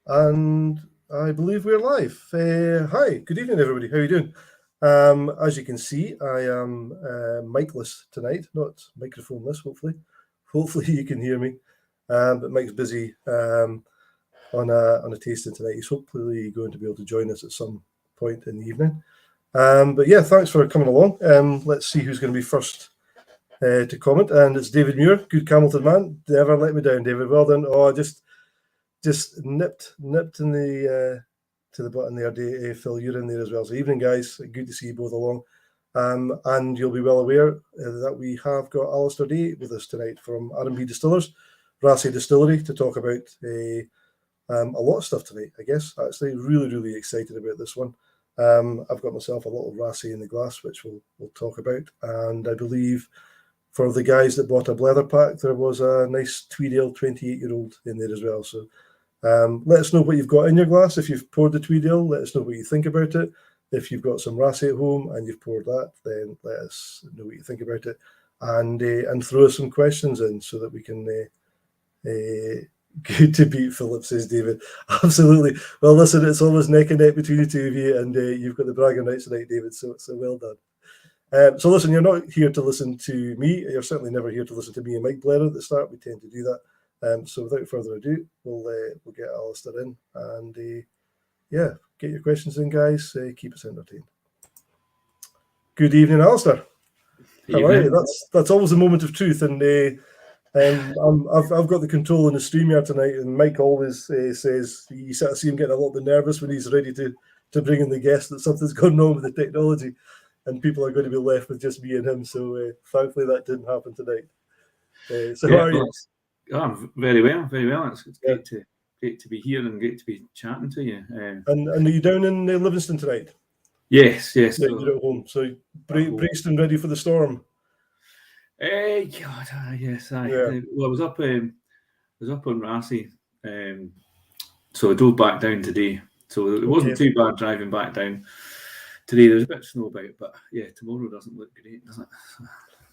And I believe we're live. Hi, good evening, everybody. How are you doing? As you can see, I am micless tonight, not microphoneless, hopefully. Hopefully you can hear me. But Mike's busy on a tasting tonight. He's hopefully going to be able to join us at some point in the evening. But yeah, thanks for coming along. Let's see who's going to be first to comment. And it's David Muir, good Camilton man. Never let me down, David. Well done. Oh, just nipped in the to the button there, Phil. You're in there as well. So evening, guys. Good to see you both along. And you'll be well aware that we have got Alasdair with us tonight from R&B Distillers, Raasay Distillery, to talk about a lot of stuff tonight. I guess actually really excited about this one. I've got myself a little Raasay in the glass, which we'll talk about, and I believe for the guys that bought a Blether pack, there was a nice Tweeddale 28-year-old in there as well. So let us know what you've got in your glass. If you've poured the Tweeddale, let us know what you think about it. If you've got some Raasay at home and you've poured that, then let us know what you think about it, and throw us some questions in so that we can. Good to beat Philip, says David. Absolutely. Well, listen, it's almost neck and neck between the two of you, and you've got the bragging rights tonight, David. So well done. So listen, you're not here to listen to me. You're certainly never here to listen to me and Mike Blether at the start. We tend to do that. So without further ado, we'll get Alasdair in, and yeah, get your questions in, guys. Keep us entertained. Good evening, Alasdair. How are you? That's always a moment of truth, and I've got the control in the StreamYard tonight, and Mike always says you sort of see him getting a little bit nervous when he's ready to bring in the guest, that something's gone wrong with the technology, and people are going to be left with just me and him. So thankfully that didn't happen tonight. So how are you? I'm very well. It's great to be here and great to be chatting to you. And are you down in Livingston tonight? Yes. Yeah, you're at home. So braced and ready for the storm. Yes. Yeah. Well, I was up on Raasay, so I drove back down today. So it wasn't too bad driving back down today. There's a bit of snow about, but yeah, tomorrow doesn't look great, does it?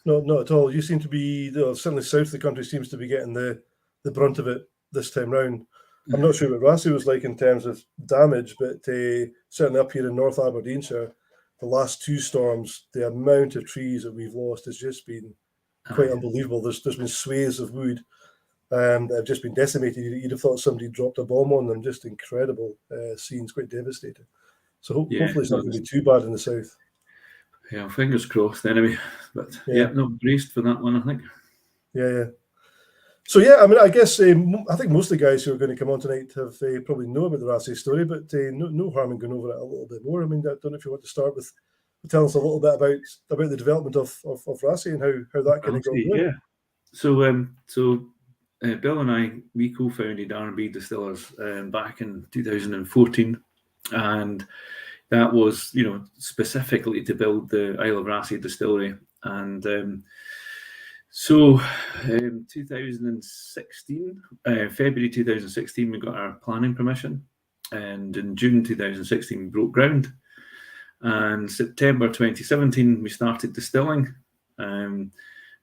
No, not at all. You seem to be certainly south of the country seems to be getting the brunt of it this time round. I'm not sure what Raasay was like in terms of damage, but certainly up here in North Aberdeenshire, the last two storms, the amount of trees that we've lost has just been quite unbelievable. There's been swathes of wood that have just been decimated. You'd have thought somebody dropped a bomb on them. Just incredible scenes, quite devastating. So hopefully it's not going to be too bad in the south. Yeah, fingers crossed anyway. But no, braced for that one, I think. Yeah. So yeah, I mean, I guess I think most of the guys who are going to come on tonight have probably know about the Raasay story, but no harm in going over it a little bit more. I mean, I don't know if you want to start with telling us a little bit about the development of Raasay and how that kind of got going. Yeah. So Bill and I, we co-founded R&B Distillers back in 2014, and that was, specifically to build the Isle of Raasay distillery. And so in 2016, February 2016, we got our planning permission, and in June 2016, we broke ground. And September 2017, we started distilling.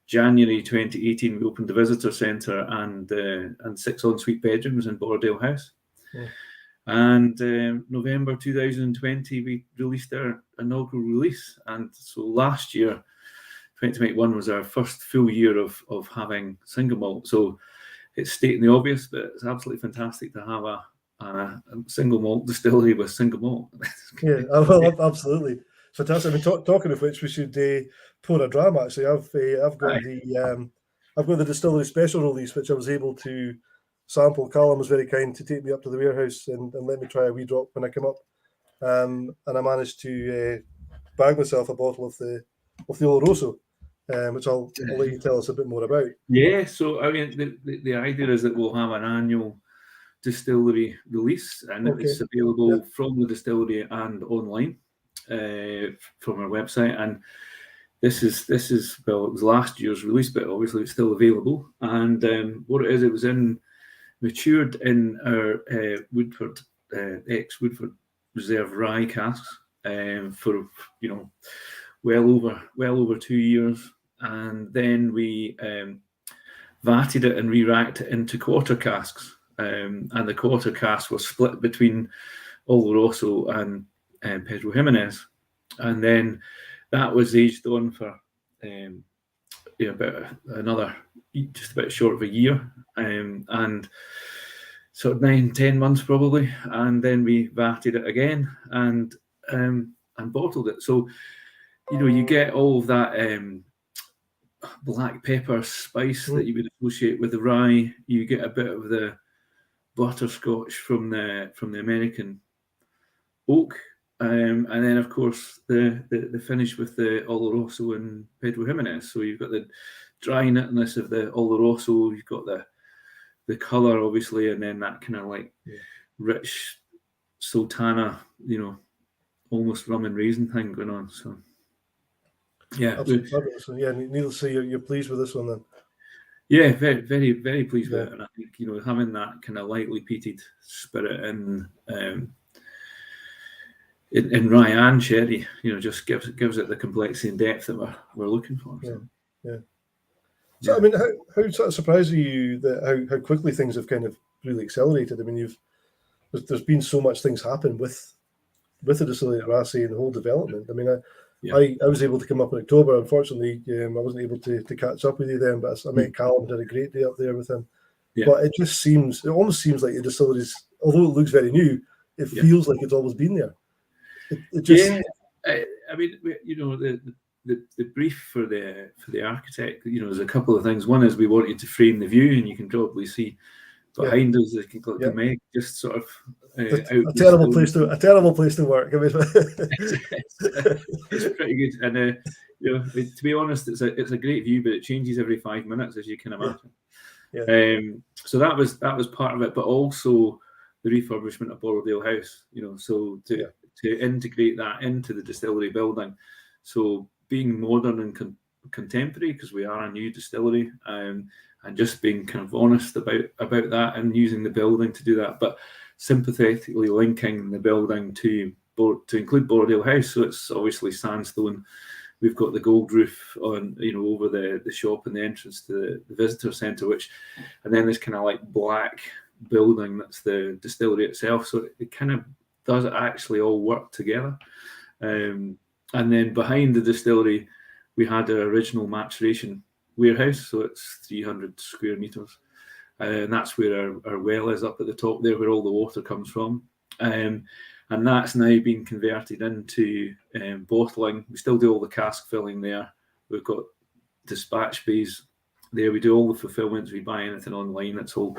January 2018, we opened the visitor centre and 6 ensuite bedrooms in Bordale House. Yeah. And November 2020, we released our inaugural release. And so last year, 2021, was our first full year of having single malt. So it's stating the obvious, but it's absolutely fantastic to have a single malt distillery with single malt. Yeah, well, absolutely fantastic. I mean, talking of which, we should pour a dram. Actually, I've got the distillery special release, which I was able to sample. Callum was very kind to take me up to the warehouse and let me try a wee drop when I came up, and I managed to bag myself a bottle of the Oloroso, which I'll let you tell us a bit more about. Yeah, so I mean, the idea is that we'll have an annual distillery release, and it's available from the distillery and online from our website. And this is well, it was last year's release, but obviously it's still available. And what it is, it was matured in our Woodford ex-Woodford Reserve rye casks for well over 2 years, and then we vatted it and re-racked it into quarter casks. and the quarter casks were split between Oloroso and Pedro Jimenez, and then that was aged on for about another, just about short of a year, and sort of 9-10 months probably, and then we vatted it again and bottled it. So you get all of that black pepper spice that you would associate with the rye. You get a bit of the butterscotch from the American oak, and then of course the finish with the Oloroso and Pedro Jimenez. So you've got the dry nitness of the Oloroso, you've got the colour obviously, and then that kind of like rich sultana, almost rum and raisin thing going on. So yeah, absolutely fabulous. So, yeah, needless to say, you're pleased with this one then. Yeah, very, very, very pleased with it, and I think having that kind of lightly peated spirit in rye and sherry, just gives it the complexity and depth that we're looking for. So I mean, how sort of surprised are you that how quickly things have kind of really accelerated? I mean, there's been so much things happen with the distillery at Raasay and the whole development. I mean, I was able to come up in October. Unfortunately, I wasn't able to catch up with you then, but I met Callum, did a great day up there with him. Yeah. But it almost seems like the distillery's, although it looks very new, it feels like it's always been there. It just, I mean, the brief for the architect, there's a couple of things. One is we wanted to frame the view, and you can probably see behind us the Meg, just sort of a terrible place to work. I mean, it's pretty good, and to be honest, it's a great view, but it changes every 5 minutes, as you can imagine. So that was part of it, but also the refurbishment of Borrowdale House. So to integrate that into the distillery building, so being modern and contemporary, because we are a new distillery, and just being kind of honest about that and using the building to do that, but sympathetically linking the building to include Borrowdale House. So it's obviously sandstone. We've got the gold roof on, over the shop and the entrance to the visitor centre, and then this kind of like black building that's the distillery itself. So it kind of does actually all work together. And then behind the distillery, we had our original maturation warehouse, so it's 300 square meters, and that's where our well is up at the top there, where all the water comes from, and that's now been converted into bottling. We still do all the cask filling there. We've got dispatch bays there. We do all the fulfillments. We buy anything online, it's all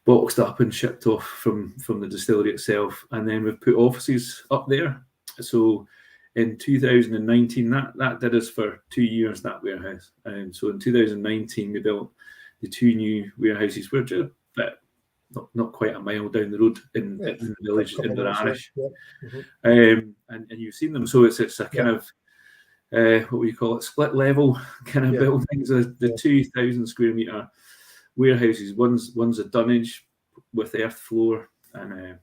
boxed up and shipped off from the distillery itself, and then we've put offices up there. So in 2019, that did us for 2 years, that warehouse. And so in 2019, we built the 2 new warehouses. We're just not quite a mile down the road in the village in Inverarish. And you've seen them. So it's a kind of, what we call it, split level kind of buildings. The 2,000 square metre warehouses. One's a dunnage with earth floor and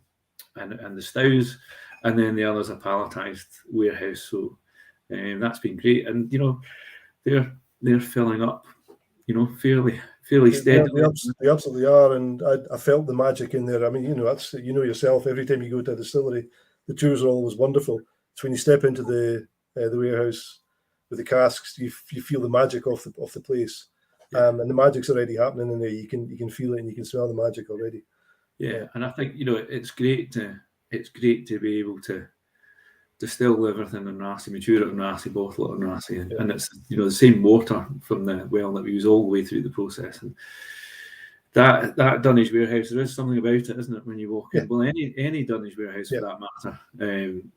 the stows, and then the other's a palletized warehouse. So that's been great, and they're filling up, fairly steadily. They absolutely are, and I felt the magic in there. I mean, that's yourself. Every time you go to a distillery, the tours are always wonderful. So when you step into the warehouse with the casks, you feel the magic of the place, and the magic's already happening in there. You can feel it and you can smell the magic already. Yeah, and I think it's great to be able to distill everything in Raasay, mature it in Raasay, bottle it in Raasay, and it's the same water from the well that we use all the way through the process. And that dunnage warehouse, there is something about it, isn't it, when you walk in? Well, any dunnage warehouse for that matter. And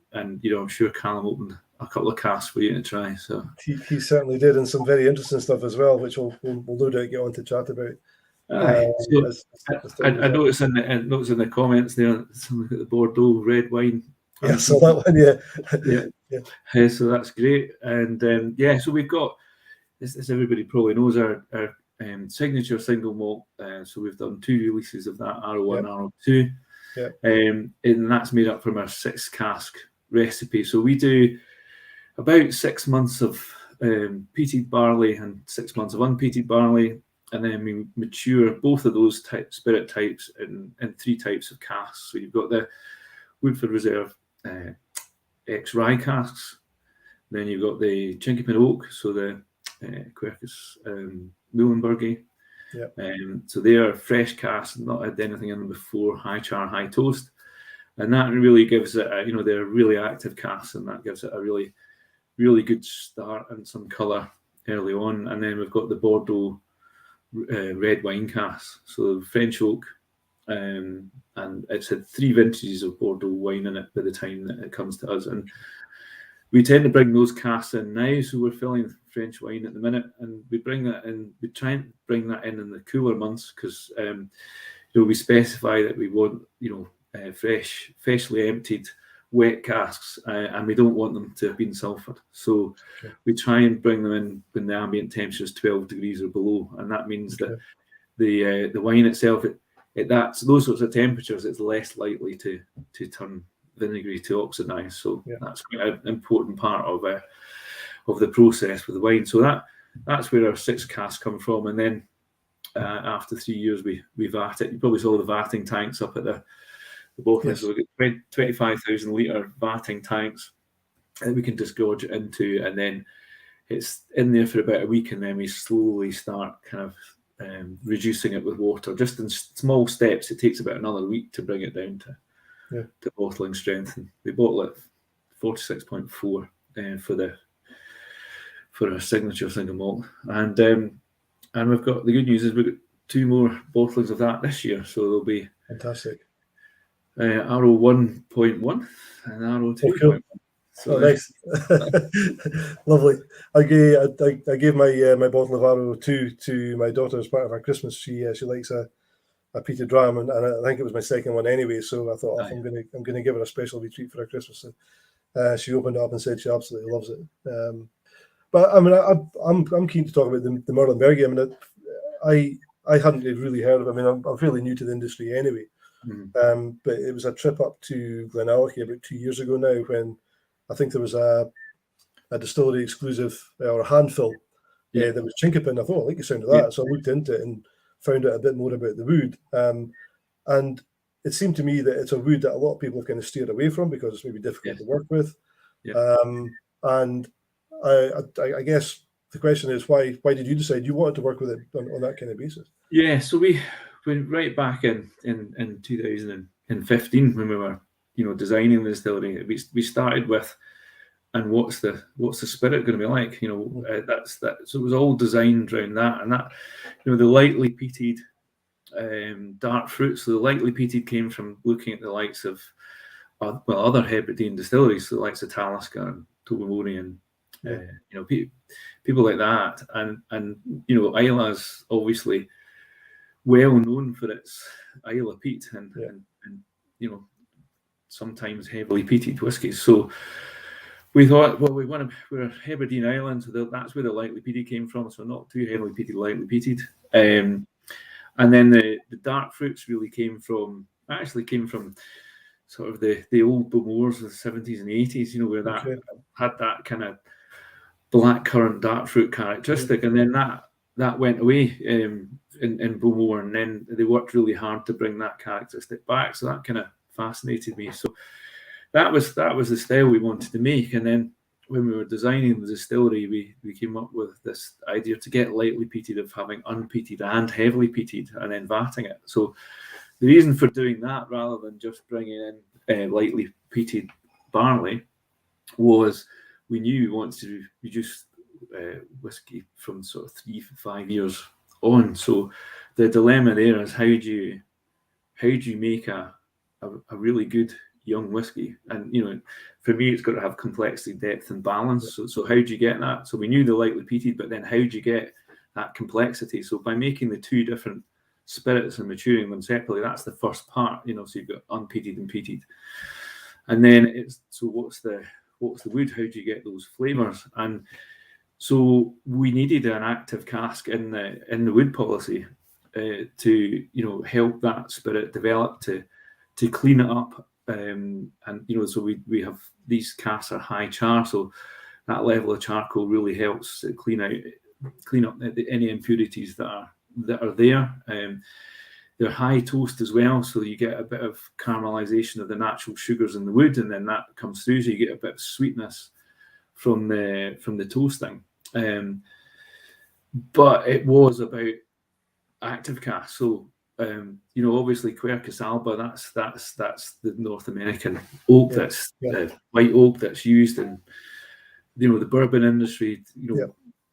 I'm sure Callum opened a couple of casks for you to try. So he certainly did, and some very interesting stuff as well, which we'll no doubt get on to chat about. I noticed in the comments there, something like the Bordeaux red wine. Yeah, so that one, So that's great, and so we've got, as everybody probably knows, our signature single malt. So we've done 2 releases of that, R01, R02, and that's made up from our 6 cask recipe. So we do about 6 months of peated barley and 6 months of unpeated barley. and then we mature both of those spirit types in 3 types of casks. So you've got the Woodford Reserve ex-rye casks. Then you've got the Chinkapin Oak, so the Quercus Muhlenbergie. Yep. So they are fresh casks, not had anything in them before, high char, high toast. And that really gives it, they're really active casks, and that gives it a really, really good start and some colour early on. And then we've got the Bordeaux red wine casks, so French oak, and it's had 3 vintages of Bordeaux wine in it by the time that it comes to us. And we tend to bring those casks in now, so we're filling French wine at the minute, and we bring that in. We try and bring that in the cooler months because we specify that we want freshly emptied wet casks, and we don't want them to have been sulphured. So we try and bring them in when the ambient temperature is 12 degrees or below, and that means that the wine itself, at those sorts of temperatures, it's less likely to turn vinegary to oxidize. So that's quite an important part of the process with the wine. So that's where our 6 casks come from, and then after 3 years we vat it. You probably saw the vatting tanks up at the bottom. So we've got 25,000 litre vatting tanks that we can disgorge it into, and then it's in there for about a week, and then we slowly start kind of reducing it with water, just in small steps. It takes about another week to bring it down to bottling strength. And we bottle it 46.4 for our signature single malt. And we've got, the good news is we've got 2 more bottlings of that this year, so there'll be fantastic. Arrow 1.1 and Arrow 2.1. Cool. So nice. Lovely. I gave my bottle of Arrow 2 to my daughter as part of her Christmas. She likes a peated dram, and I think it was my second one anyway. So I thought, I'm gonna give her a special retreat for her Christmas. So, she opened it up and said she absolutely loves it. But I mean, I'm keen to talk about the Muhlenbergie. I mean, I hadn't really heard of it. I mean, I'm fairly new to the industry anyway. Mm-hmm. But it was a trip up to Glenallachie about 2 years ago now, when I think there was a distillery exclusive or a handfill that was Chinkapin. I thought, I like the sound of that. So I looked into it and found out a bit more about the wood. And it seemed to me that it's a wood that a lot of people have kind of steered away from because it's maybe difficult to work with. And I guess the question is, why did you decide you wanted to work with it on that kind of basis? Yeah, so we went right back in 2015 when we were designing the distillery. We started with, and what's the spirit going to be like? So it was all designed around that, and that the lightly peated dark fruit. So the lightly peated came from looking at the likes of other Hebridean distilleries, so the likes of Talisker and Tobermory and people like that, and Isla's obviously well known for its Isla peat and sometimes heavily peated whiskies. So we thought, well, we're a Hebridean island, so that's where the lightly peated came from. So not too heavily peated, lightly peated. And then the dark fruits really came from sort of the old Bowmores of the 70s and 80s, where that had that kind of black currant dark fruit characteristic, and then that went away in Bowmore, and then they worked really hard to bring that characteristic back. So that kind of fascinated me. So that was the style we wanted to make. And then when we were designing the distillery, we came up with this idea to get lightly peated of having unpeated and heavily peated, and then vatting it. So the reason for doing that, rather than just bringing in lightly peated barley, was we knew we wanted to reduce whiskey from sort of 3 to 5 years on. So the dilemma there is how do you make a really good young whiskey? And for me, it's got to have complexity, depth, and balance. So how do you get that? So we knew the lightly peated, but then how do you get that complexity? So by making the 2 different spirits and maturing them separately, that's the first part. So you've got unpeated and peated, and then what's the wood? How do you get those flavors? And so we needed an active cask in the wood policy to help that spirit develop, to clean it up, and so we have these casks are high char, so that level of charcoal really helps to clean up any impurities that are that are there. They're high toast as well, so you get a bit of caramelization of the natural sugars in the wood, and then that comes through, so you get a bit of sweetness from the toasting. But it was about active cask. So obviously Quercus alba, that's the North American oak, that's white oak that's used in the bourbon industry.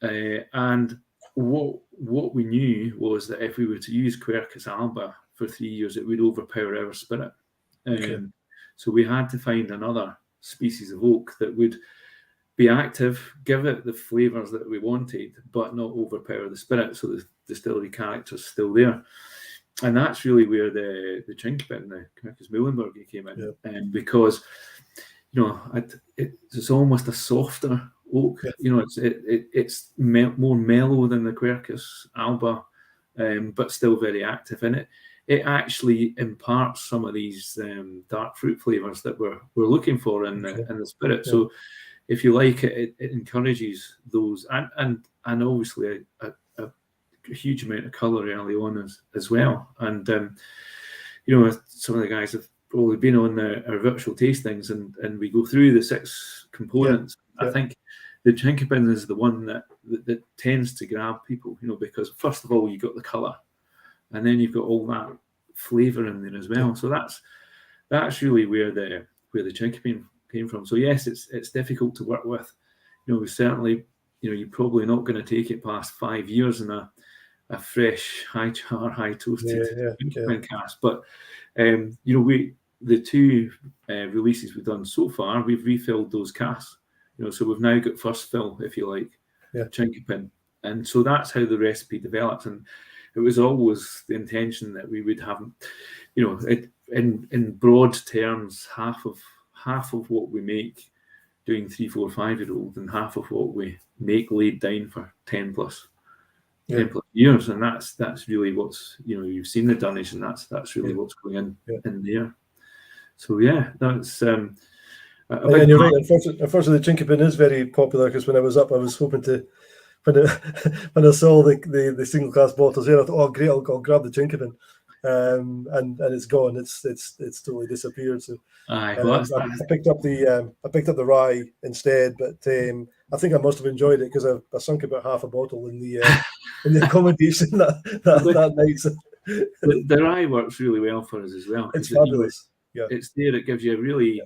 And what we knew was that if we were to use Quercus alba for 3 years, it would overpower our spirit. So we had to find another species of oak that would be active, give it the flavours that we wanted, but not overpower the spirit, so the distillery character's still there. And that's really where the Chinkopin, the Quercus Muhlenberg, came in, because it's almost a softer oak. It's more mellow than the Quercus alba, but still very active. And it actually imparts some of these dark fruit flavours that we're looking for in the spirit. So if you like it, it encourages those, and obviously a huge amount of colour early on as well. And some of the guys have probably been on our virtual tastings, and we go through the 6 components. I think the Chinkopin is the one that tends to grab people, because first of all, you've got the colour, and then you've got all that flavour in there as well. So that's really where the Chinkopin came from. So yes, it's difficult to work with. We certainly, you're probably not going to take it past 5 years in a fresh, high char, high toasted cask. But the 2 releases we've done so far, we've refilled those casks. So we've now got first fill, if you like, Chinkopin, and so that's how the recipe develops. And it was always the intention that we would have, it in broad terms, half of what we make doing 3, 4, 5-year-old, and half of what we make laid down for 10 plus years. And that's really what's, you've seen the dunnage, and that's really what's going in there. So that's and you're right. Unfortunately, the Chinkopin is very popular, because when I was up, I was hoping to, when I saw the single cask bottles there, I thought, oh great, I'll grab the Chinkopin, and it's gone. It's totally disappeared. So I picked up the rye instead, but I think I must have enjoyed it, because I sunk about half a bottle in the accommodation that night. So. The rye works really well for us as well. It's fabulous. It's there. It gives you a really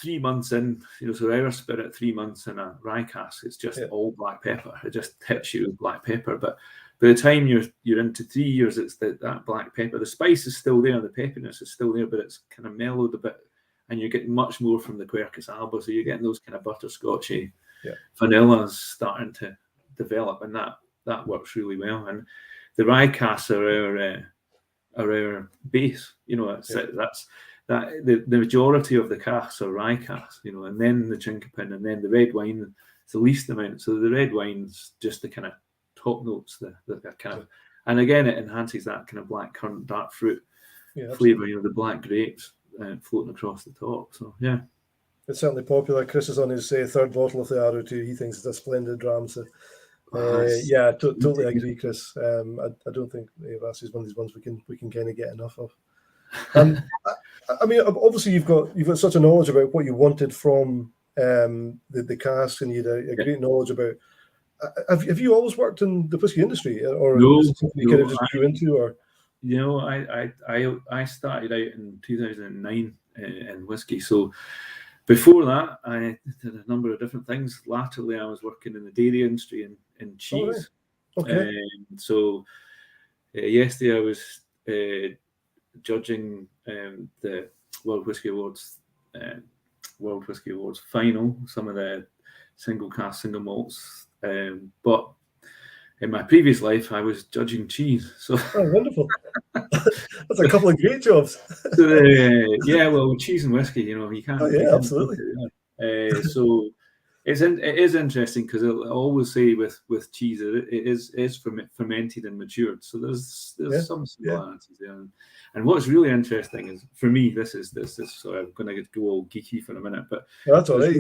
3 months in, so our spirit 3 months in a rye cask, it's just all black pepper. It just hits you with black pepper. But by the time you're into 3 years, it's that black pepper. The spice is still there, the peppiness is still there, but it's kind of mellowed a bit, and you're getting much more from the Quercus alba. So you're getting those kind of butterscotchy vanillas starting to develop, and that works really well. And the rye casks are our base. That's the majority of the casks are rye casks, and then the Chinkopin, and then the red wine. It's the least amount. So the red wine's just the kind of top notes, the kind of, and again, it enhances that kind of black currant, dark fruit flavour. The black grapes floating across the top. So it's certainly popular. Chris is on his 3rd bottle of the R02. He thinks it's a splendid dram. So totally agree, Chris. I don't think Raasay is one of these ones we can kind of get enough of. I mean, obviously you've got such a knowledge about what you wanted from the cask, and you had a great knowledge about. Have you always worked in the whiskey industry, or is it something you kind of just grew into? Or I started out in 2009 in whiskey. So before that, I did a number of different things. Latterly, I was working in the dairy industry in cheese. Oh, right. Okay. So yesterday I was judging the World Whisky Awards final, some of the single cask, single malts. But in my previous life, I was judging cheese. So wonderful! That's a couple of great jobs. So, cheese and whiskey. You can't. Oh yeah, absolutely. So It is interesting because I always say with cheese it is fermented and matured, so there's some similarities there. And what's really interesting is, for me, this is so I'm going to go all geeky for a minute, but that's all right.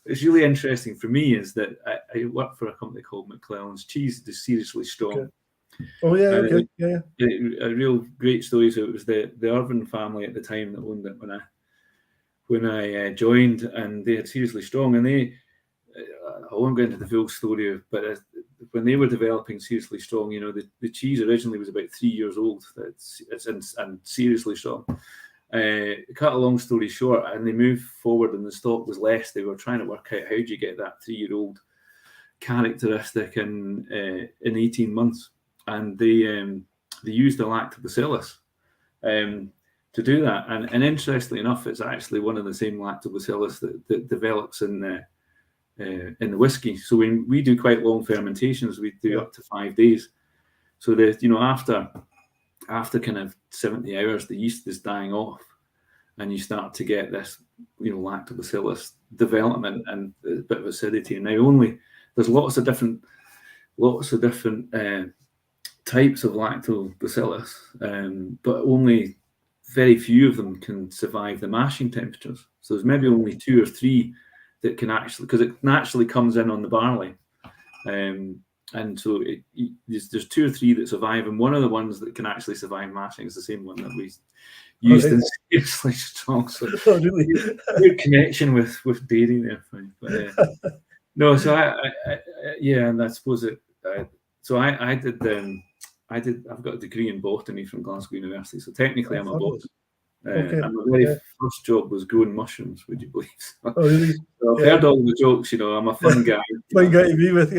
It's really interesting for me is that I work for a company called Mcclellan's. Cheese is seriously strong. Okay. Oh yeah, okay, A real great story. So it was the Irvin family at the time that owned it when I joined, and they had seriously strong, and I won't go into the full story, but when they were developing seriously strong, the cheese originally was about 3 years old. And seriously strong. Cut a long story short, and they moved forward, and the stock was less. They were trying to work out how do you get that 3-year-old characteristic in 18 months, and they used the lactobacillus to do that. And interestingly enough, it's actually one of the same lactobacillus that develops in the whiskey. So when we do quite long fermentations, we do up to 5 days. So after kind of 70 hours, the yeast is dying off, and you start to get this, lactobacillus development and a bit of acidity. And now there's lots of different types of lactobacillus, but only very few of them can survive the mashing temperatures. So there's maybe only 2 or 3 that can actually, because it naturally comes in on the barley. And so there's 2 or 3 that survive, and one of the ones that can actually survive mashing is the same one that we used in seriously strong. So really? Good connection with dairy there. But, no, so and I suppose it. So I did. I've got a degree in botany from Glasgow University, so technically I'm a botanist. And my very first job was growing mushrooms, would you believe? So, really? So I've heard all the jokes, I'm a fun guy. Fun guy to be with,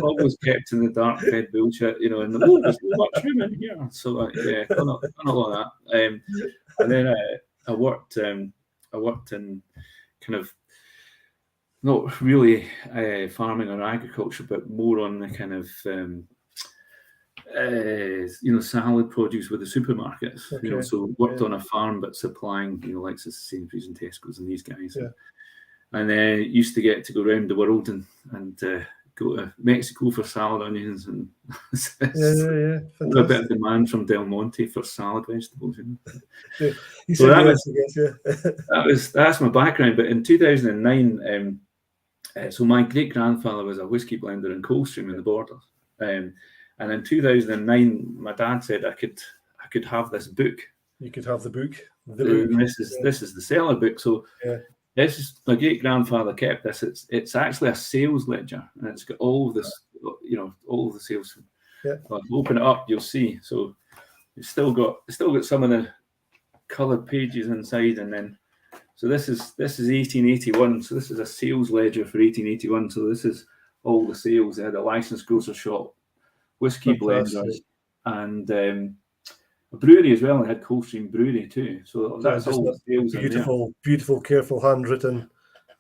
always kept in the dark fed bullshit, and there's no mushroom in here. So done a lot of that. And then I worked in kind of not really farming or agriculture, but more on the kind of salad produce with the supermarkets. Okay. So worked on a farm, but supplying, like Sainsbury's and Tesco's and these guys. Yeah. And used to get to go around the world and go to Mexico for salad onions and a bit of demand from Del Monte for salad vegetables. So that's my background. But in 2009, so my great grandfather was a whiskey blender in Coldstream in the Borders. And in 2009, my dad said I could have this book. You could have the book. This is the Cellar Book. So this is my great grandfather kept this. It's actually a sales ledger, and it's got all this, all of the sales. Yeah. If you open it up, you'll see. So it's still got some of the coloured pages inside, and then so this is 1881. So this is a sales ledger for 1881. So this is all the sales. They had a licensed grocer shop, whiskey blenders, and a brewery as well. They had Coldstream Brewery too. So that's all the sales. Beautiful, careful, handwritten.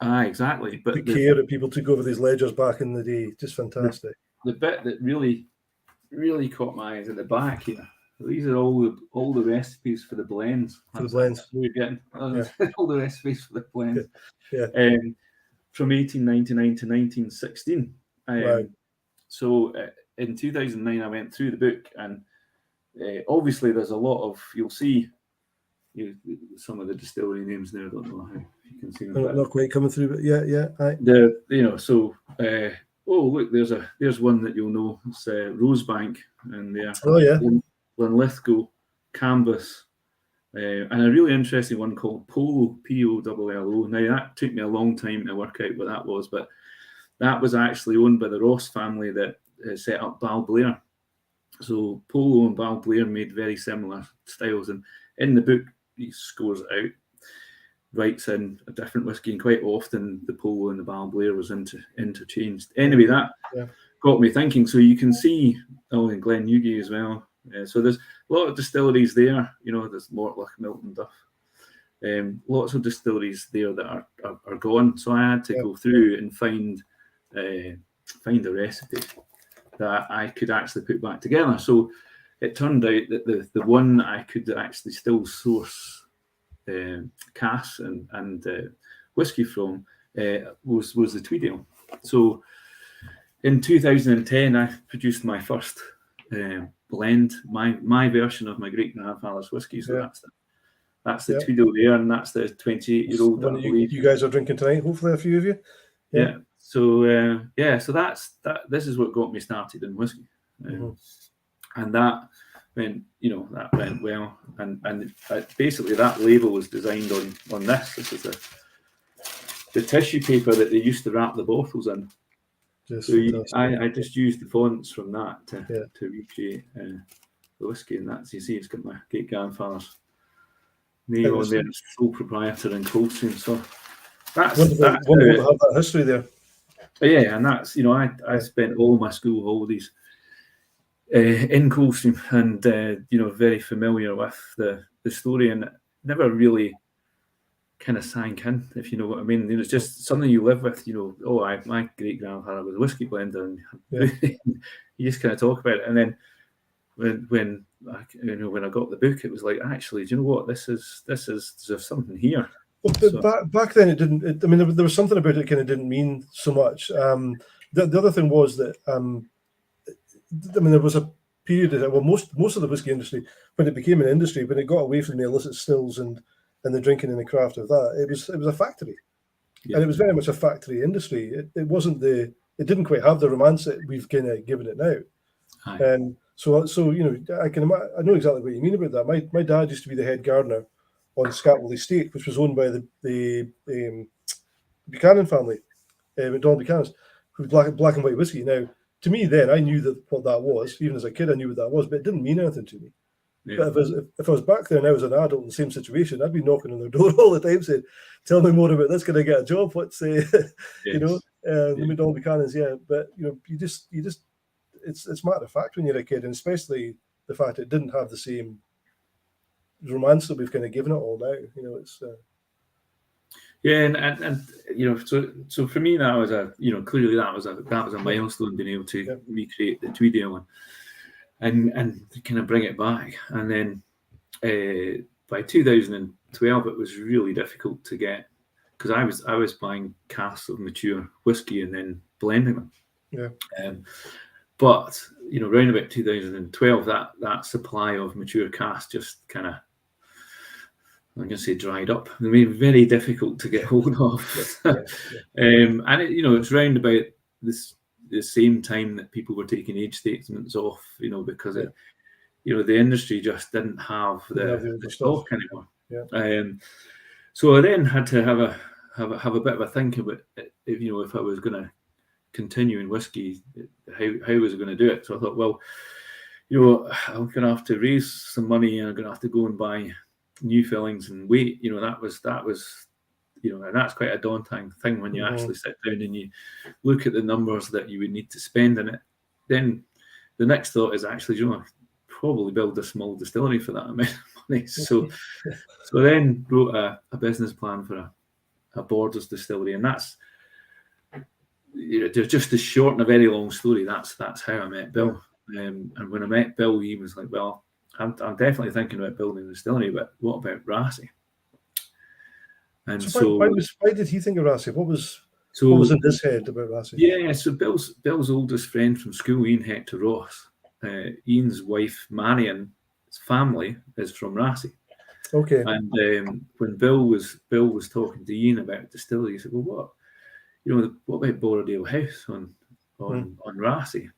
Exactly. But the care that people took over these ledgers back in the day, just fantastic. The bit that really, really caught my eyes at the back here. These are all the recipes for the blends. For the blends. We're getting all the recipes for the blends. Yeah. From 1899 to 1916. Wow. So in 2009, I went through the book, and obviously there's a lot of, you'll see some of the distillery names there. I don't know how you can see them. Not quite coming through, but yeah. Look, there's one that you'll know. It's Rosebank, and Linlithgow, Canvas, and a really interesting one called Polo, P-O-L-L-O. Now that took me a long time to work out what that was, but that was actually owned by the Ross family that set up Balblair. So Polo and Balblair made very similar styles, and in the book he scores out, writes in a different whiskey, and quite often the Polo and the Balblair was interchanged. Anyway, that got me thinking. So you can see in Glen Hugie as well. So there's a lot of distilleries there. There's Mortlach, Milton, Duff. Lots of distilleries there that are gone. So I had to go through and find a recipe that I could actually put back together. So it turned out that the one I could actually still source casks and whiskey from was the Tweeddale. So in 2010, I produced my first blend, my version of my great grandfather's whiskey. So that's the Tweeddale there, and that's the 28-year-old. One that you guys are drinking tonight. Hopefully, a few of you. Yeah. So so that's that. This is what got me started in whiskey, and that went well. And basically, that label was designed on this. This is the tissue paper that they used to wrap the bottles in. I just used the fonts from that to recreate the whiskey, and that's, you see, it's got my great grandfather's name on there, sole proprietor in Coldstream. So that's wonderful to have that history there. Yeah, and that's, I spent all my school holidays in Coldstream, and very familiar with the story, and never really kind of sank in, if you know what I mean. It's just something you live with. My great grandfather was a whiskey blender, and you just kind of talk about it. And then when I got the book, it was like, actually, do you know what? There's something here. Well, back then it didn't. There was something about it kind of didn't mean so much. The other thing was that there was a period that most of the whiskey industry, when it became an industry, when it got away from the illicit stills and the drinking and the craft of that, it was a factory, and it was very much a factory industry. It wasn't it didn't quite have the romance that we've kind of given it now. And so I know exactly what you mean about that. My dad used to be the head gardener on Scatwell Estate, which was owned by the Buchanan family, McDonald Buchanan's, who was black and white whiskey. Now, to me then, I knew what that was. Even as a kid, I knew what that was, but it didn't mean anything to me. Yeah. But if I was back there now as an adult in the same situation, I'd be knocking on their door all the time saying, "Tell me more about this. Can I get a job? What's the McDonald Buchanan's?" Yeah, but you just it's matter of fact when you're a kid, and especially the fact it didn't have the same romance that we've kind of given it all now. It's so for me that was clearly that was a milestone, being able to recreate the Tweeddale and kind of bring it back. And then by 2012 it was really difficult to get, because I was buying casks of mature whiskey and then blending them. But around about 2012 that supply of mature casks just kind of, I'm going to say, dried up. They made it very difficult to get hold of. And it's round about the same time that people were taking age statements off, because the industry just didn't have the stock anymore. So I then had to have a bit of a think about it, if I was going to continue in whiskey, how was I going to do it? So I thought, well, I'm going to have to raise some money, and I'm going to have to go and buy new fillings and wait. That was and that's quite a daunting thing when you actually sit down and you look at the numbers that you would need to spend in it. Then the next thought is actually, probably build a small distillery for that amount of money. So then wrote a business plan for a Borders distillery, and that's just to shorten a very long story. That's how I met Bill. And when I met Bill, he was like, "Well, I'm definitely thinking about building a distillery, but what about Raasay?" And so why did he think of Raasay? What was in his head about Raasay? Yeah, so Bill's oldest friend from school, Ian Hector Ross, Ian's wife Marion, his family is from Raasay. Okay. And when Bill was talking to Ian about distillery, he said, "Well, what about Borrowdale House on Raasay?"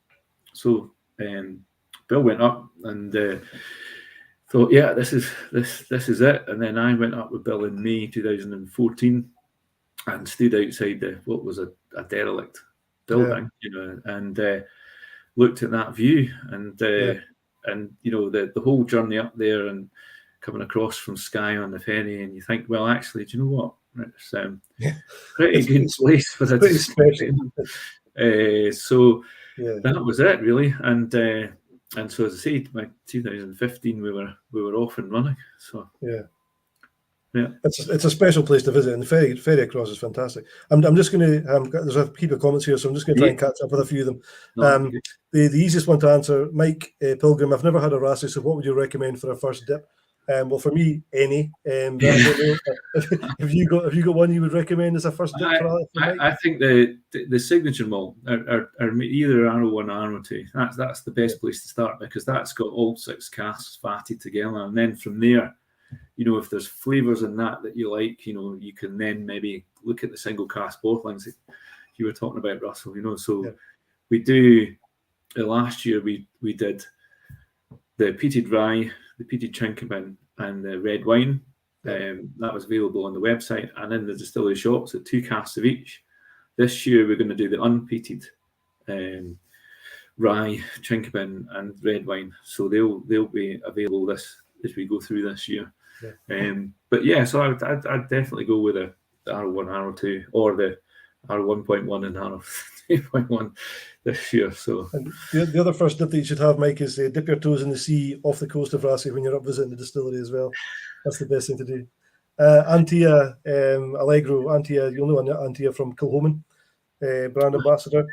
So Bill went up and thought, "Yeah, this is it." And then I went up with Bill in May 2014 and stood outside what was a derelict building, and looked at that view, and the whole journey up there and coming across from Skye on the ferry, and you think, well, actually, do you know what? It's pretty good place for a distillery. So that was it, really, and so, as I said, by 2015 we were off and running. So it's a special place to visit, and the ferry across is fantastic. I'm just going to there's a heap of comments here, so I'm just going to try and catch up with a few of them. The easiest one to answer, Mike Pilgrim. I've never had a Raasay, so what would you recommend for a first dip? Well, for me, any. But I don't know, have you got one you would recommend as a first dip for Mike? I think the signature malt are either R01 or R02. That's the best place to start, because that's got all 6 casks fatted together, and then from there, if there's flavours in that you like, you can then maybe look at the single cask bottlings that you were talking about, Russell. So we do. Last year we did the peated rye, the peated chinkabin, and the red wine. That was available on the website and in the distillery shops at 2 casks of each. This year we're going to do the unpeated rye, chinkabin, and red wine. So they'll be available as we go through this year. But yeah, so I'd definitely go with the R01, R02, or the R1.1 and R2.1 this year. So and the other first dip that you should have, Mike, is dip your toes in the sea off the coast of Raasay when you're up visiting the distillery as well. That's the best thing to do. Antia Allegro, Antia, you'll know Antia from Kilhoman, brand ambassador.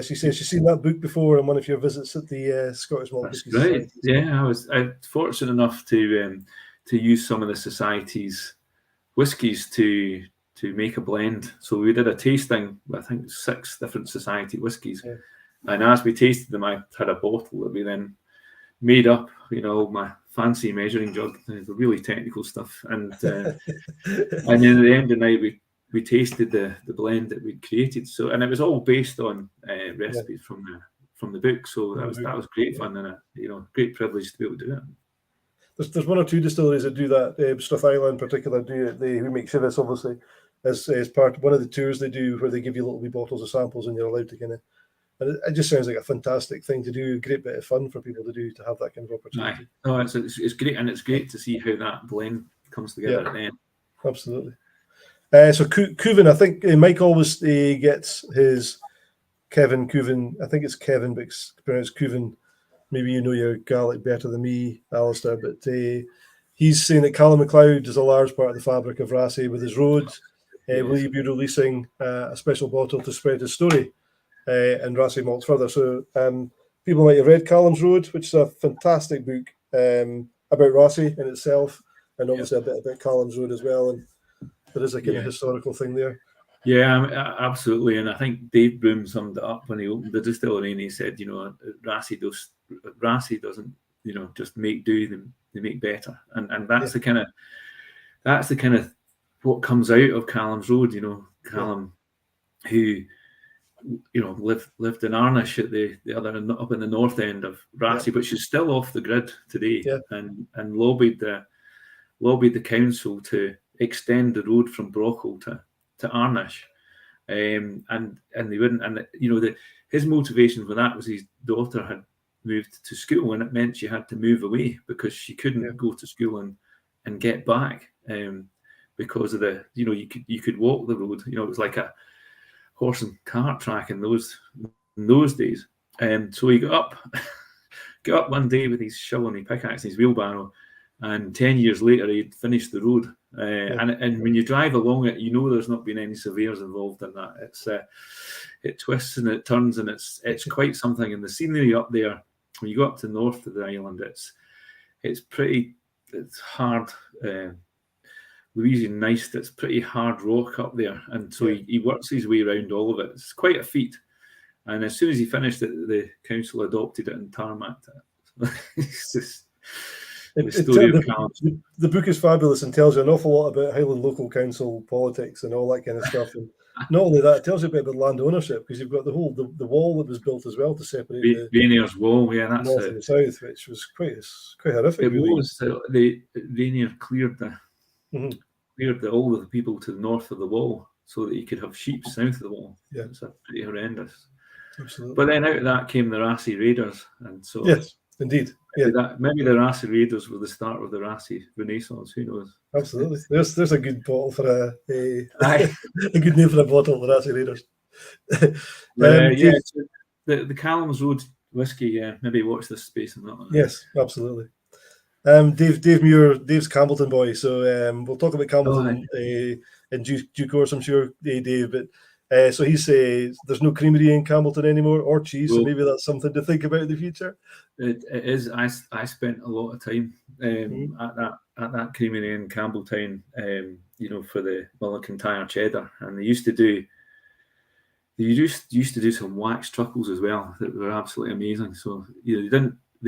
She says she's seen that book before in one of your visits at the Scottish Malt Whisky Society. Yeah, I was fortunate enough to use some of the society's whiskies to make a blend. So we did a tasting, I think 6 different society whiskies. And as we tasted them, I had a bottle that we then made up, my fancy measuring jug, the really technical stuff. And and then at the end of the night, we tasted the blend that we'd created. So, and it was all based on recipes from the book. So that was great fun, and a great privilege to be able to do it. There's 1 or 2 distilleries that do that. Strathisla in particular do it. They make Chivas, obviously, as part of one of the tours they do, where they give you little wee bottles of samples and you're allowed to kind of. And it just sounds like a fantastic thing to do. A great bit of fun for people to do, to have that kind of opportunity. No, it's great, and it's great to see how that blend comes together at the end. Absolutely. So Cuven, I think Mike always gets his Kevin Cuven. I think it's Kevin, but it's pronounced Cuven. Maybe you know your Gaelic better than me, Alasdair, but he's saying that Callum MacLeod is a large part of the fabric of Raasay with his road. Will he be releasing a special bottle to spread his story and Raasay malt further? So people might have read Callum's Road, which is a fantastic book about Raasay in itself, and obviously a bit about Callum's Road as well. And there is a kind of historical thing there. Yeah, absolutely. And I think Dave Broom summed it up when he opened the distillery, and he said, Raasay doesn't, just make do, they make better. And that's the kind of what comes out of Callum's Road, Callum, who, lived in Arnish at the other, up in the north end of Raasay, which is still off the grid today, and lobbied the council to extend the road from Brockle to Arnish, and they wouldn't. And his motivation for that was his daughter had moved to school, and it meant she had to move away because she couldn't go to school and get back, because of the you could walk the road. It was like a horse and cart track in those days. So he got up one day with his shovel and his pickaxe and his wheelbarrow, and 10 years later he'd finished the road. And when you drive along it, there's not been any surveyors involved in that. It's it twists and it turns, and it's quite something. And the scenery up there, when you go up to the north of the island, it's hard. Louisian gneiss, it's pretty hard rock up there, and so he works his way around all of it. It's quite a feat. And as soon as he finished it, the council adopted it and tarmacked it. It's just the book is fabulous and tells you an awful lot about Highland local council politics and all that kind of stuff. And not only that, it tells you a bit about land ownership, because you've got the wall that was built as well to separate the Rainier's wall. Yeah, that's north and the south, which was quite horrific. It really was. The Rainier cleared all of the people to the north of the wall so that you could have sheep south of the wall. Yeah, it's pretty horrendous. Absolutely. But then out of that came the Raasay Raiders, and so yes, indeed. Maybe the Raasay Raiders were the start of the Raasay Renaissance. Who knows? Absolutely. There's a good bottle for a good name for a bottle, the Raasay Raiders. The Callum's Road whiskey. Yeah, maybe watch this space and that. Yes, absolutely. Dave Muir, Dave's Campbellton boy. So we'll talk about Campbellton in due course, I'm sure, Dave. But so he says there's no creamery in Campbellton anymore, or cheese. So maybe that's something to think about in the future. It is. I spent a lot of time at that creamery in Campbelltown, for the Mullintyre cheddar, and they used to do some wax truckles as well that were absolutely amazing. So they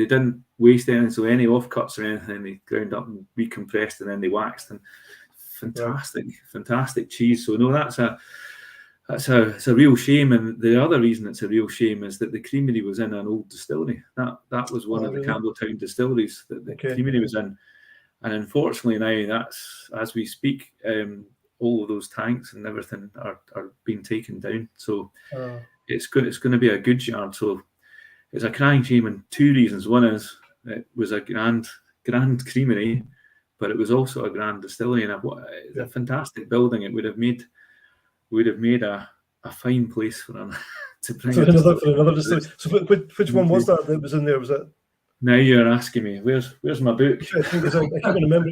didn't waste anything. So any offcuts or anything, they ground up and recompressed, and then they waxed. And fantastic cheese. So no, that's a real shame. And the other reason it's a real shame is that the creamery was in an old distillery. That was one of the Campbelltown distilleries that the creamery was in. And unfortunately now, that's, as we speak, all of those tanks and everything are being taken down. So it's going to be a goods yard. So it's a crying shame in two reasons. One is it was a grand creamery, but it was also a grand distillery, and a fantastic building. It would have made a fine place for them to bring for another distillery. So which one was that was in there? Was it? Now you're asking me. Where's my book? I can't remember.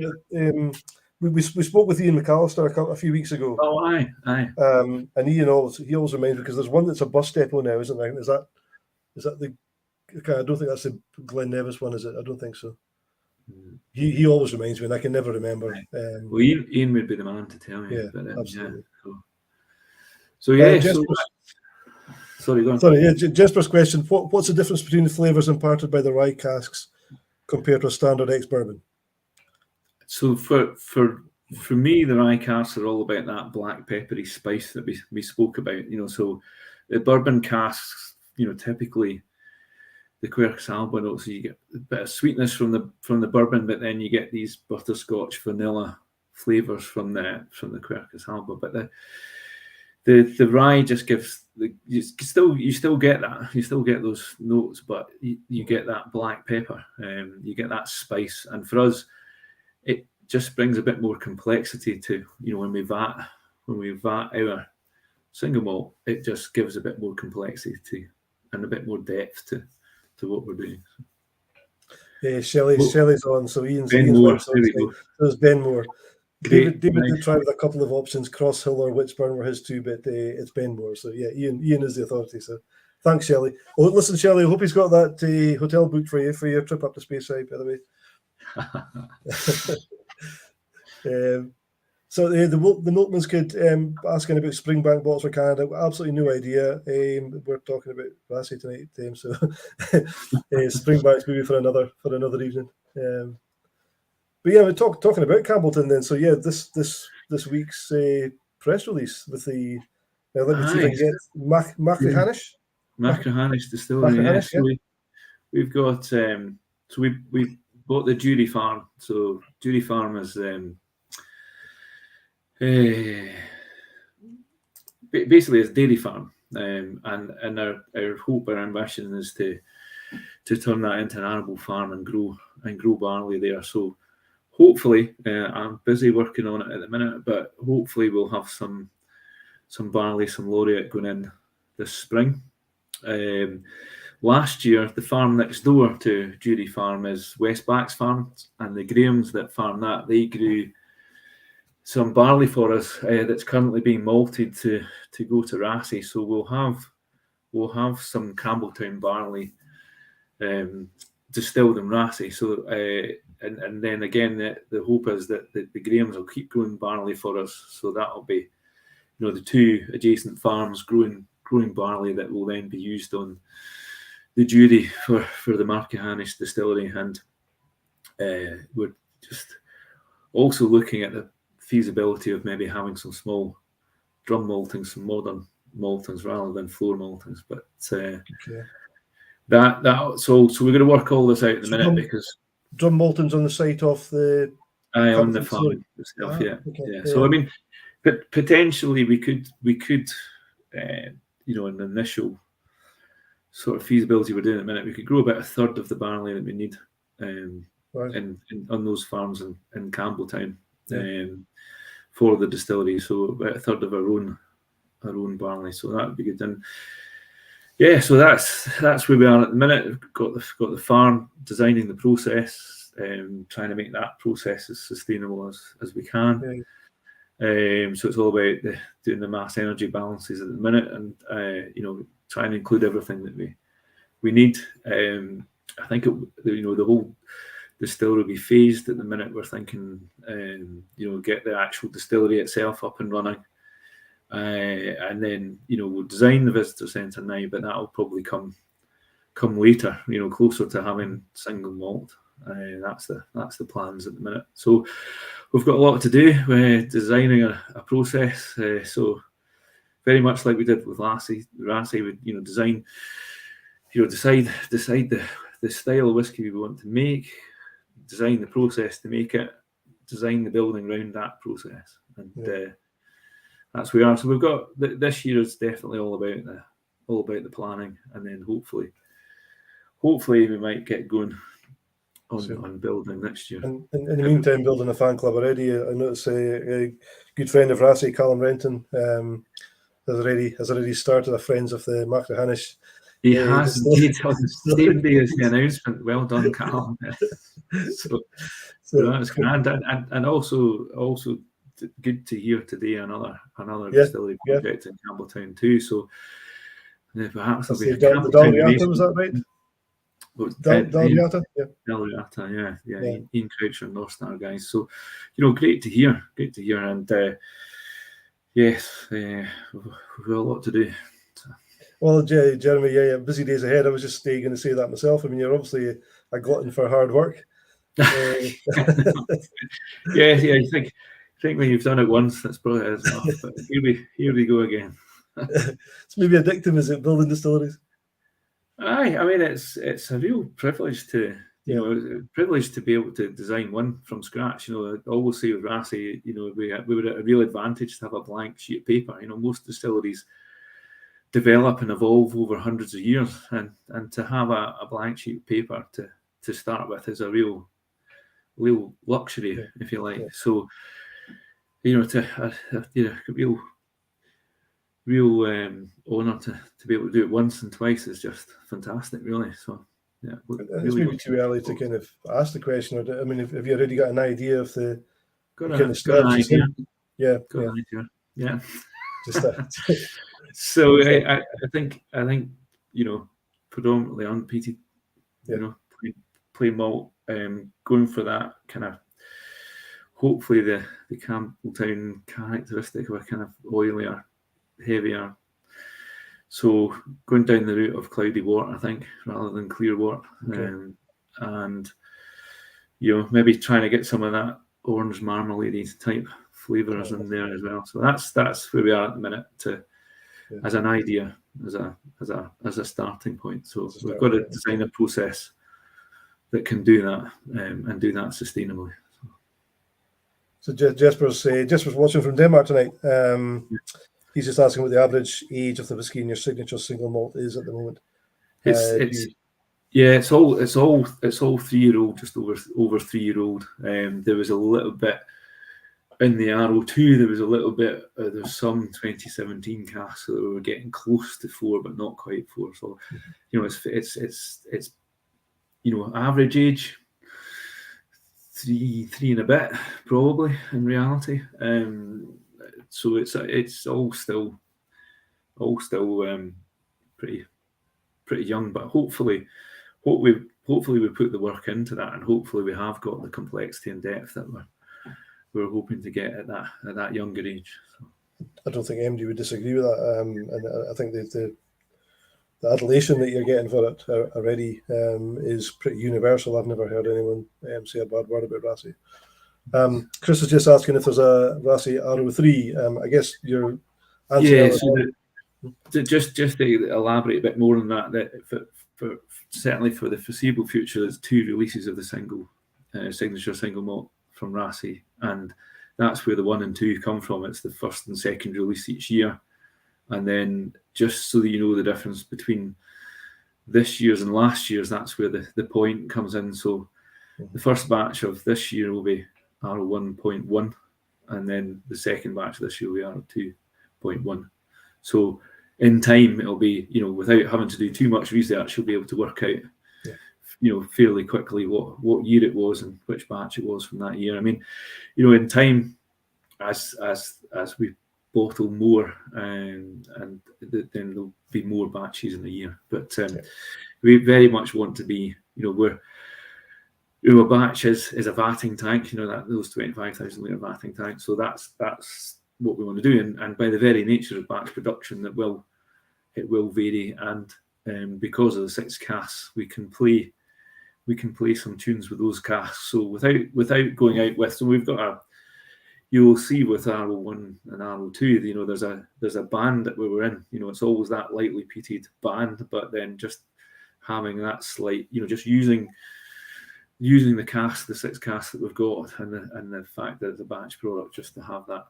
We spoke with Ian Mcclellan a few weeks ago. Oh, aye. And Ian always reminds me, because there's one that's a bus depot now, isn't there? Is that the? I don't think that's the Glen Nevis one, is it? I don't think so. He always reminds me, and I can never remember. Well, Ian would be the man to tell me. Yeah, but, absolutely. Sorry, go on. Sorry, Jesper's question: what's the difference between the flavors imparted by the rye casks compared to a standard ex-bourbon? So for me, the rye casks are all about that black peppery spice that we spoke about. So the bourbon casks, typically the Quercus alba notes, so you get a bit of sweetness from the bourbon, but then you get these butterscotch vanilla flavors from the Quercus alba. But the rye just gives you still get that. You still get those notes, but you get that black pepper, you get that spice. And for us, it just brings a bit more complexity to, when we vat our single malt, it just gives a bit more complexity and a bit more depth to what we're doing. Yeah, Shelley's on, so Ian's Moore, so there's Ben Moore. David did try with a couple of options, Cross Hill or Witchburn were his two, but it's Ben Moore. So yeah, Ian is the authority. So thanks, Shelley. Oh, listen, Shelley, I hope he's got that hotel booked for your trip up to Speyside, by the way. So the milkman's kid asking about Springbank bottles for Canada. Absolutely no idea. We're talking about Raasay tonight, so Springbank's maybe for another evening. But yeah, we're talking about Campbelltown then. So yeah, this week's press release with the let me see if I can get Mcclellan Distillery. Yeah. So we've got so we bought the Jury Farm. So Jury Farm is basically it's dairy farm, and our hope, our ambition is to turn that into an arable farm and grow barley there. So hopefully, I'm busy working on it at the minute, but hopefully we'll have some barley, some laureate going in this spring. Last year, the farm next door to Jury Farm is Westback's farm, and the Grahams that farm that, they grew some barley for us that's currently being malted to go to Raasay. So we'll have some Campbelltown barley distilled in Raasay. So and then again, the hope is that the Grahams will keep growing barley for us. So that'll be, the two adjacent farms growing barley that will then be used on the Jury for the Mcclellan distillery. And we're just also looking at the feasibility of maybe having some small drum maltings, some modern maltings rather than floor maltings. But so we're going to work all this out in a minute, because drum maltings on the site of the on the farm itself. So I mean, but potentially we could in the initial sort of feasibility we're doing at the minute, we could grow about a third of the barley that we need in on those farms in Campbelltown. For the distillery, so about a third of our own barley, so that would be good. And yeah, so that's where we are at the minute. We've got the farm, designing the process, trying to make that process as sustainable as we can. So it's all about doing the mass energy balances at the minute, and trying to include everything that we need. I think the distillery will be phased. At the minute, we're thinking, get the actual distillery itself up and running. And then, we'll design the visitor centre now, but that'll probably come later, closer to having single malt. That's the plans at the minute. So we've got a lot to do. We're designing a process. So very much like we did with Raasay, we design, decide the style of whiskey we want to make, design the process to make it, design the building around that process, and that's where we are. So we've got this year is definitely all about the planning, and then hopefully we might get going on building next year. And in the meantime, building a fan club already. I notice a good friend of Raasay, Callum Renton, has already started a Friends of the Mcclellan. He has indeed on the same day as the announcement. Well done, Callum. so that's grand, and also good to hear today another distillery project in Campbelltown too. So perhaps there'll be a Dalriata, was that right? Dalriata, yeah. Ian Croucher and North Star guys. So, great to hear, and yes, we've got a lot to do. So. Well, Jeremy, busy days ahead. I was just going to say that myself. I mean, you're obviously a glutton for hard work. I think when you've done it once, that's probably enough. But here we go again. It's maybe addictive, is it, building distilleries? Aye, I mean it's a real privilege to be able to design one from scratch. I always say with Raasay, we were at a real advantage to have a blank sheet of paper. Most distilleries develop and evolve over hundreds of years, and to have a blank sheet of paper to start with is a real luxury, if you like. So, to real honour to be able to do it once and twice is just fantastic, really. So, yeah. It's maybe too early to kind of ask the question. I mean, have you already got an idea of the kind of steps? Yeah. Just that. So I think predominantly unpeated, plain malt, going for that kind of, hopefully the Campbelltown characteristic of a kind of oilier, heavier. So going down the route of cloudy wort, I think, rather than clear wort, and maybe trying to get some of that orange marmalade type flavours in there as well. So that's where we are at the minute as an idea, as a starting point. So we've got to design a process that can do that and do that sustainably. So Jesper's watching from Denmark tonight. He's just asking what the average age of the whiskey in your signature single malt is at the moment. It's all 3-year-old, just over 3-year-old. There was a little bit in the Arrow too. There was a little bit. There's some 2017 casks that were getting close to 4, but not quite 4. So, it's average age 3 and a bit probably in reality. So it's all still pretty young, but hopefully we put the work into that, and hopefully we have got the complexity and depth that we're hoping to get at that younger age. So. I don't think MD would disagree with that, and I think the adulation that you're getting for it already is pretty universal. I've never heard anyone say a bad word about Raasay. Chris was just asking if there's a Raasay RO3. I guess your answer. So just to elaborate a bit more on that for certainly for the foreseeable future, there's 2 releases of the signature single malt from Raasay, and that's where the 1 and 2 come from. It's the first and second release each year, and then just so that you know the difference between this year's and last year's, that's where the point comes in. So the first batch of this year will be R1.1, and then the second batch of this year will be R2.1. So in time, it'll be, without having to do too much research, you'll be able to work out, fairly quickly what year it was and which batch it was from that year. I mean, in time, as we bottle more, and then there'll be more batches in a year. But we very much want to be, a batch is a vatting tank, those 25,000 litre vatting tanks. So that's what we want to do. And by the very nature of batch production, it will vary. And because of the 6 casks, we can play some tunes with those casks. So without going out with, so we've got you'll see with RO1 and RO2, there's a band that we were in. It's always that lightly peated band, but then just having that slight, just using the casks, the 6 casks that we've got, and the fact that it's a batch product, just to have that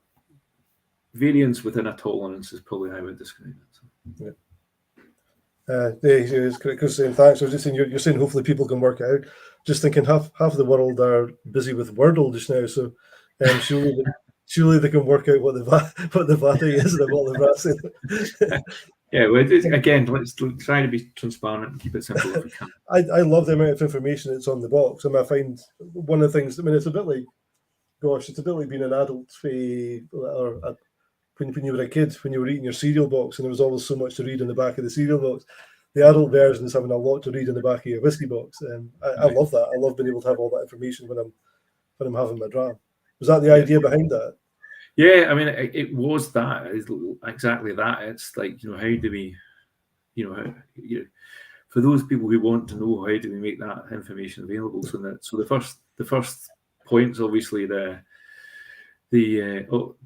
variance within a tolerance is probably how I would describe it. So. Yeah. It's Chris saying thanks. I was just saying you're saying hopefully people can work it out. Just thinking half the world are busy with Wordle just now, so surely they can work out what the vatting is and what the Raasay. Yeah, well, again, let's try to be transparent and keep it simple if we can. I love the amount of information that's on the box. I find one of the things. It's a bit like, it's a bit like being an adult, or when you were a kid, when you were eating your cereal box, and there was always so much to read in the back of the cereal box. The adult version is having a lot to read in the back of your whiskey box, and I love that. I love being able to have all that information when I'm having my dram. Was that the idea behind that? Yeah, it was that. It's exactly that. It's like, how do we, for those people who want to know, how do we make that information available? So the first point's obviously the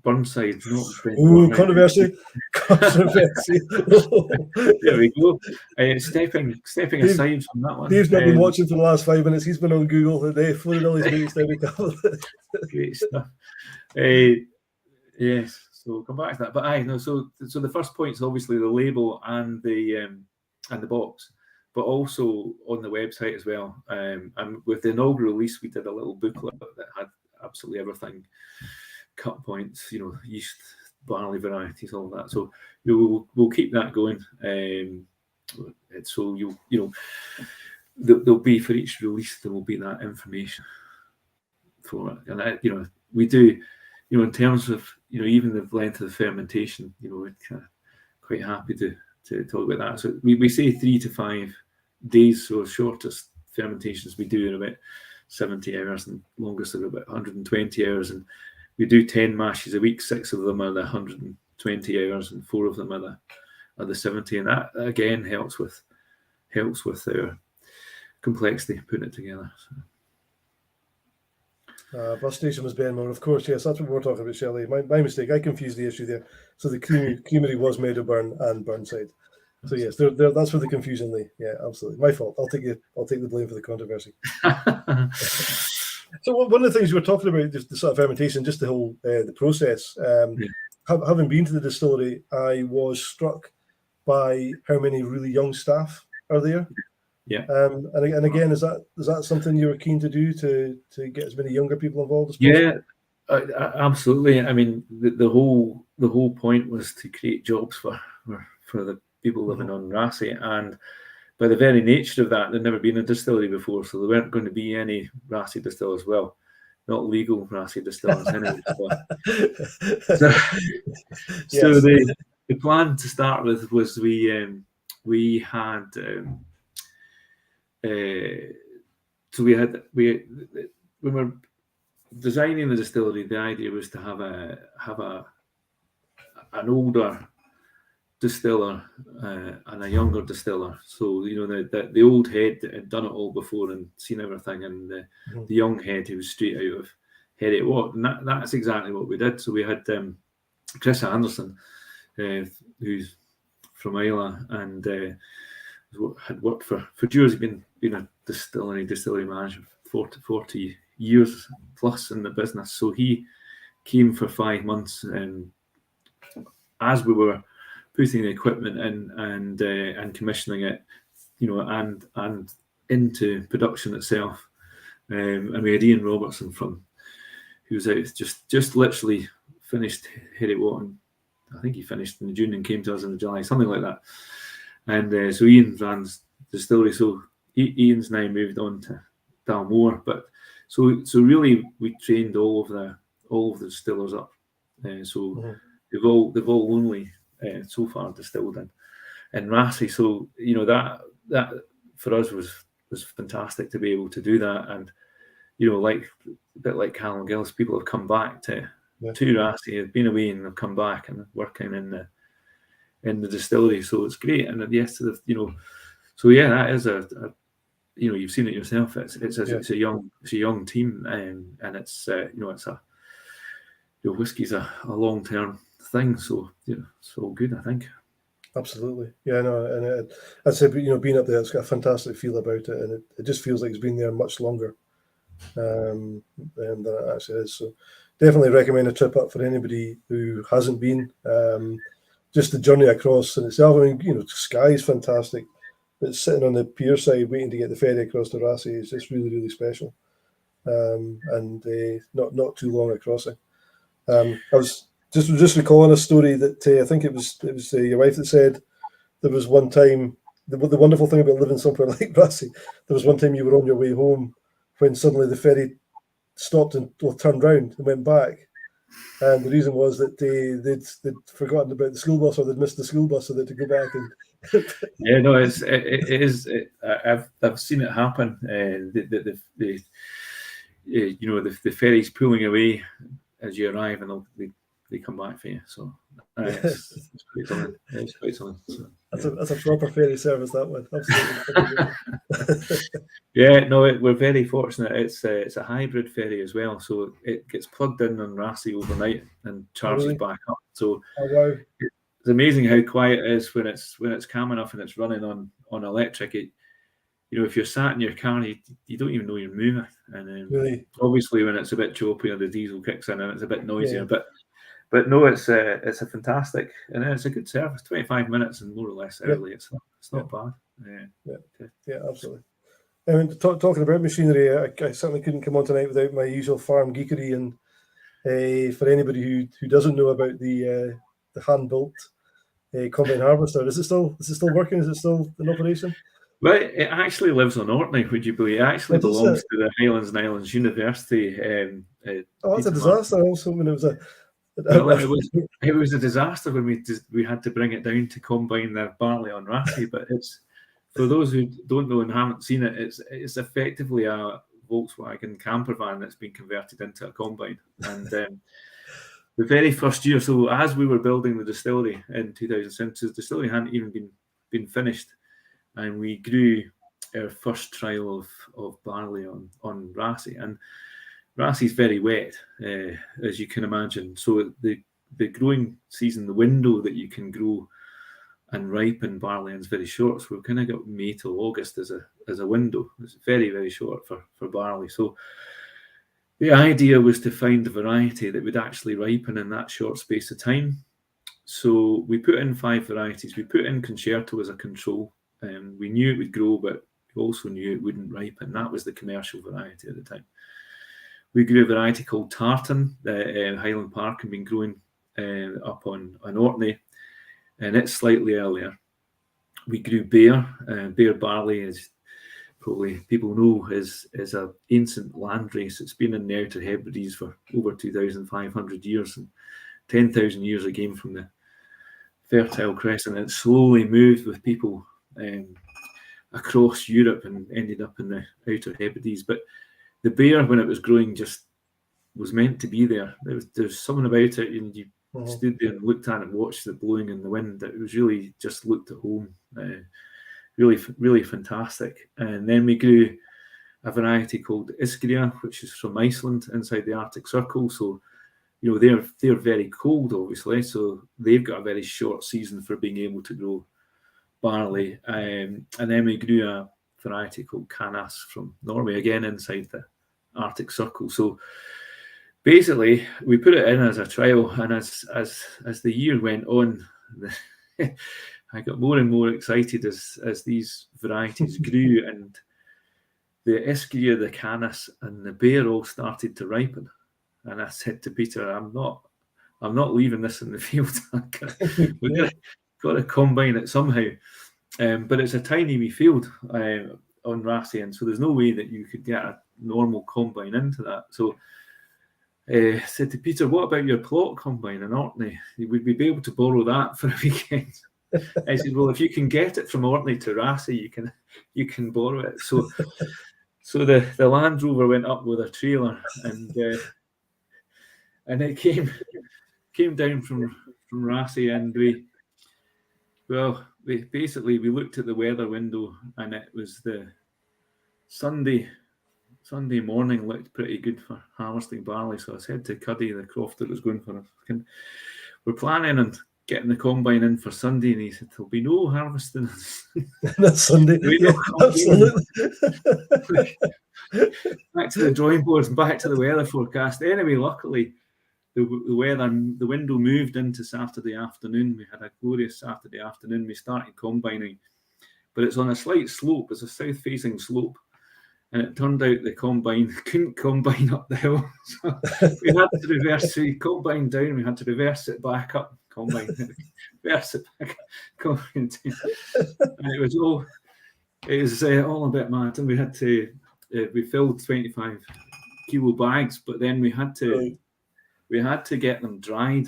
Burnside. Controversy. There we go. Stepping aside from that one. Dave's not been watching for the last 5 minutes. He's been on Google today, floated all his mates down the couple. Great stuff. Yes. So come back to that. But so the first point is obviously the label and the box, but also on the website as well. And with the inaugural release, we did a little booklet that had absolutely everything. Cut points, yeast, barley varieties, all of that. So we'll keep that going. So there'll be, for each release, there will be that information for it. And we do, in terms of even the length of the fermentation, we're quite happy to talk about that. So we say 3 to 5 days. So shortest fermentations we do in about 70 hours, and longest are about 120 hours. And we do 10 mashes a week. 6 of them are the 120 hours, and 4 of them are the 70. And that again helps with our complexity putting it together. Bus station was Benmore, of course. Yes, that's what we're talking about, Shelley. My mistake. I confused the issue there. So the creamery was Meadowburn and Burnside. So yes, that's where the confusion lay. Yeah, absolutely. My fault. I'll take the blame for the controversy. So one of the things you were talking about, just the sort of fermentation, just the whole the process. Having been to the distillery, I was struck by how many really young staff are there. Yeah. And again, is that something you were keen to do to get as many younger people involved as possible? Yeah, absolutely. The whole point was to create jobs for the people living on Raasay, and by the very nature of that, there'd never been a distillery before, so there weren't going to be any Raasay distillers. Well, not legal Raasay distillers anyway. So the plan to start with was we had when we're designing the distillery, the idea was to have an older distiller and a younger distiller. So the old head that had done it all before and seen everything, and the young head who was straight out of Heriot Watt, and that's exactly what we did. So we had Chris Anderson, who's from Isle, and had worked for years. He'd been a distillery manager for 40 years plus in the business. So he came for 5 months, as we were putting the equipment in and commissioning it, and into production itself. And we had Ian Robertson who was out just literally finished Heriot Watt. I think he finished in June and came to us in July, something like that. And so Ian ran the distillery. So Ian's now moved on to Dalmore. But so really we trained all of the distillers up. They've all only so far distilled in Raasay. So that for us was fantastic to be able to do that. And like a bit like Callum Gillis, people have come back to Raasay, have been away and have come back and working in the distillery. So it's great. And yes, so yeah, that is a you've seen it yourself. It's a young team, and it's it's a whiskey's a long-term thing. So it's all good, I think. Absolutely, yeah, no, and I'd say being up there, it's got a fantastic feel about it, and it just feels like it's been there much longer than it actually is. So definitely recommend a trip up for anybody who hasn't been. Just the journey across in itself. I mean, Skye is fantastic, but sitting on the pier side waiting to get the ferry across to Raasay is just really, really special, and not too long a crossing. I was just recalling a story that I think it was your wife that said there was one time, the wonderful thing about living somewhere like Raasay, there was one time you were on your way home when suddenly the ferry stopped and turned round and went back. And the reason was that they'd forgotten about the school bus, or they'd missed the school bus, so they had to go back and. Yeah, no, it is. I've seen it happen. The ferry's pulling away as you arrive, and they come back for you. So it's quite something. It's quite something. So, that's a proper ferry service, that one. Absolutely. Yeah, no, we're very fortunate. It's a hybrid ferry as well, so it gets plugged in on Raasay overnight and charges back up. So wow. It's amazing how quiet it is when it's calm enough and it's running on electric. If you're sat in your car, you don't even know you're moving. And really? Obviously, when it's a bit choppier, the diesel kicks in and it's a bit noisier. Yeah. But no, it's a fantastic, and it's a good service. 25 minutes and more or less early. It's not bad. Yeah, absolutely. I mean, talking about machinery, I certainly couldn't come on tonight without my usual farm geekery. And for anybody who doesn't know about the hand-built combine harvester, is it still working? Is it still in operation? Well, it actually lives on Orkney, would you believe? It actually belongs to the Highlands and Islands University. That's a disaster. I was hoping it was a. Well, it was a disaster when we had to bring it down to combine their barley on Raasay. But it's, for those who don't know and haven't seen it, it's effectively a Volkswagen camper van that's been converted into a combine. And the very first year, so as we were building the distillery in 2007, the distillery hadn't even been finished. And we grew our first trial of barley on Raasay, and Raasay is very wet, as you can imagine. So the growing season, the window that you can grow and ripen barley is very short. So we've kind of got May till August as a window. It's very, very short for barley. So the idea was to find a variety that would actually ripen in that short space of time. So we put in 5 varieties. We put in Concerto as a control. We knew it would grow, but we also knew it wouldn't ripen. That was the commercial variety at the time. We grew a variety called Tartan that Highland Park had been growing up on Orkney, and it's slightly earlier. We grew Bear. Bear barley, as probably people know, is an ancient landrace. It's been in the Outer Hebrides for over 2,500 years, and 10,000 years again from the Fertile Crescent. It slowly moved with people across Europe and ended up in the Outer Hebrides. But the Bear, when it was growing, just was meant to be there. There's something about it, and you stood there and looked at it, watched it blowing in the wind. It was really just looked at home. Really, really fantastic. And then we grew a variety called Iskria, which is from Iceland, inside the Arctic Circle. So, they're very cold, obviously. So they've got a very short season for being able to grow barley. And then we grew a variety called Casks from Norway, again inside the Arctic Circle. So basically, we put it in as a trial, and as the year went on, I got more and more excited as these varieties grew, and the Iskria, the Casks, and the Bear all started to ripen. And I said to Peter, I'm not leaving this in the field. We've got to combine it somehow. But it's a tiny wee field on Raasay, and so there's no way that you could get a normal combine into that. So I said to Peter, what about your plot combine in Orkney? Would we be able to borrow that for a weekend? I said, well, if you can get it from Orkney to Raasay, you can borrow it. So the Land Rover went up with a trailer, and it came down from Raasay, and we looked at the weather window, and it was the Sunday morning looked pretty good for harvesting barley. So I said to Cuddy, the crofter that was going for us, we're planning on getting the combine in for Sunday, and he said there'll be no harvesting. That's Sunday. Yeah, absolutely. Back to the drawing boards and back to the weather forecast. Anyway, luckily the window moved into Saturday afternoon. We had a glorious Saturday afternoon. We started combining, but it's on a slight slope. It's a south-facing slope, and it turned out the combine couldn't combine up the hill. So we had to reverse. So we combined down. We had to reverse it back up. Combine, reverse it back. Combine down. And it was all a bit mad. And we had to. We filled 25 kilo bags, but then we had to get them dried.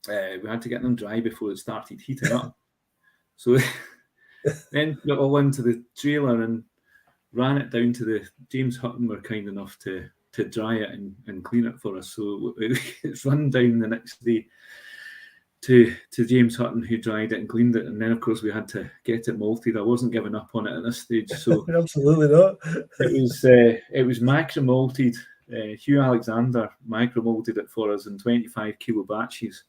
We had to get them dry before it started heating up. So then got all into the trailer and ran it down to the James Hutton were kind enough to dry it and clean it for us. So it's run down the next day to James Hutton, who dried it and cleaned it, and then of course we had to get it malted. I wasn't giving up on it at this stage, so absolutely not. It was macro malted. Hugh Alexander micro malted it for us in 25 kilo batches,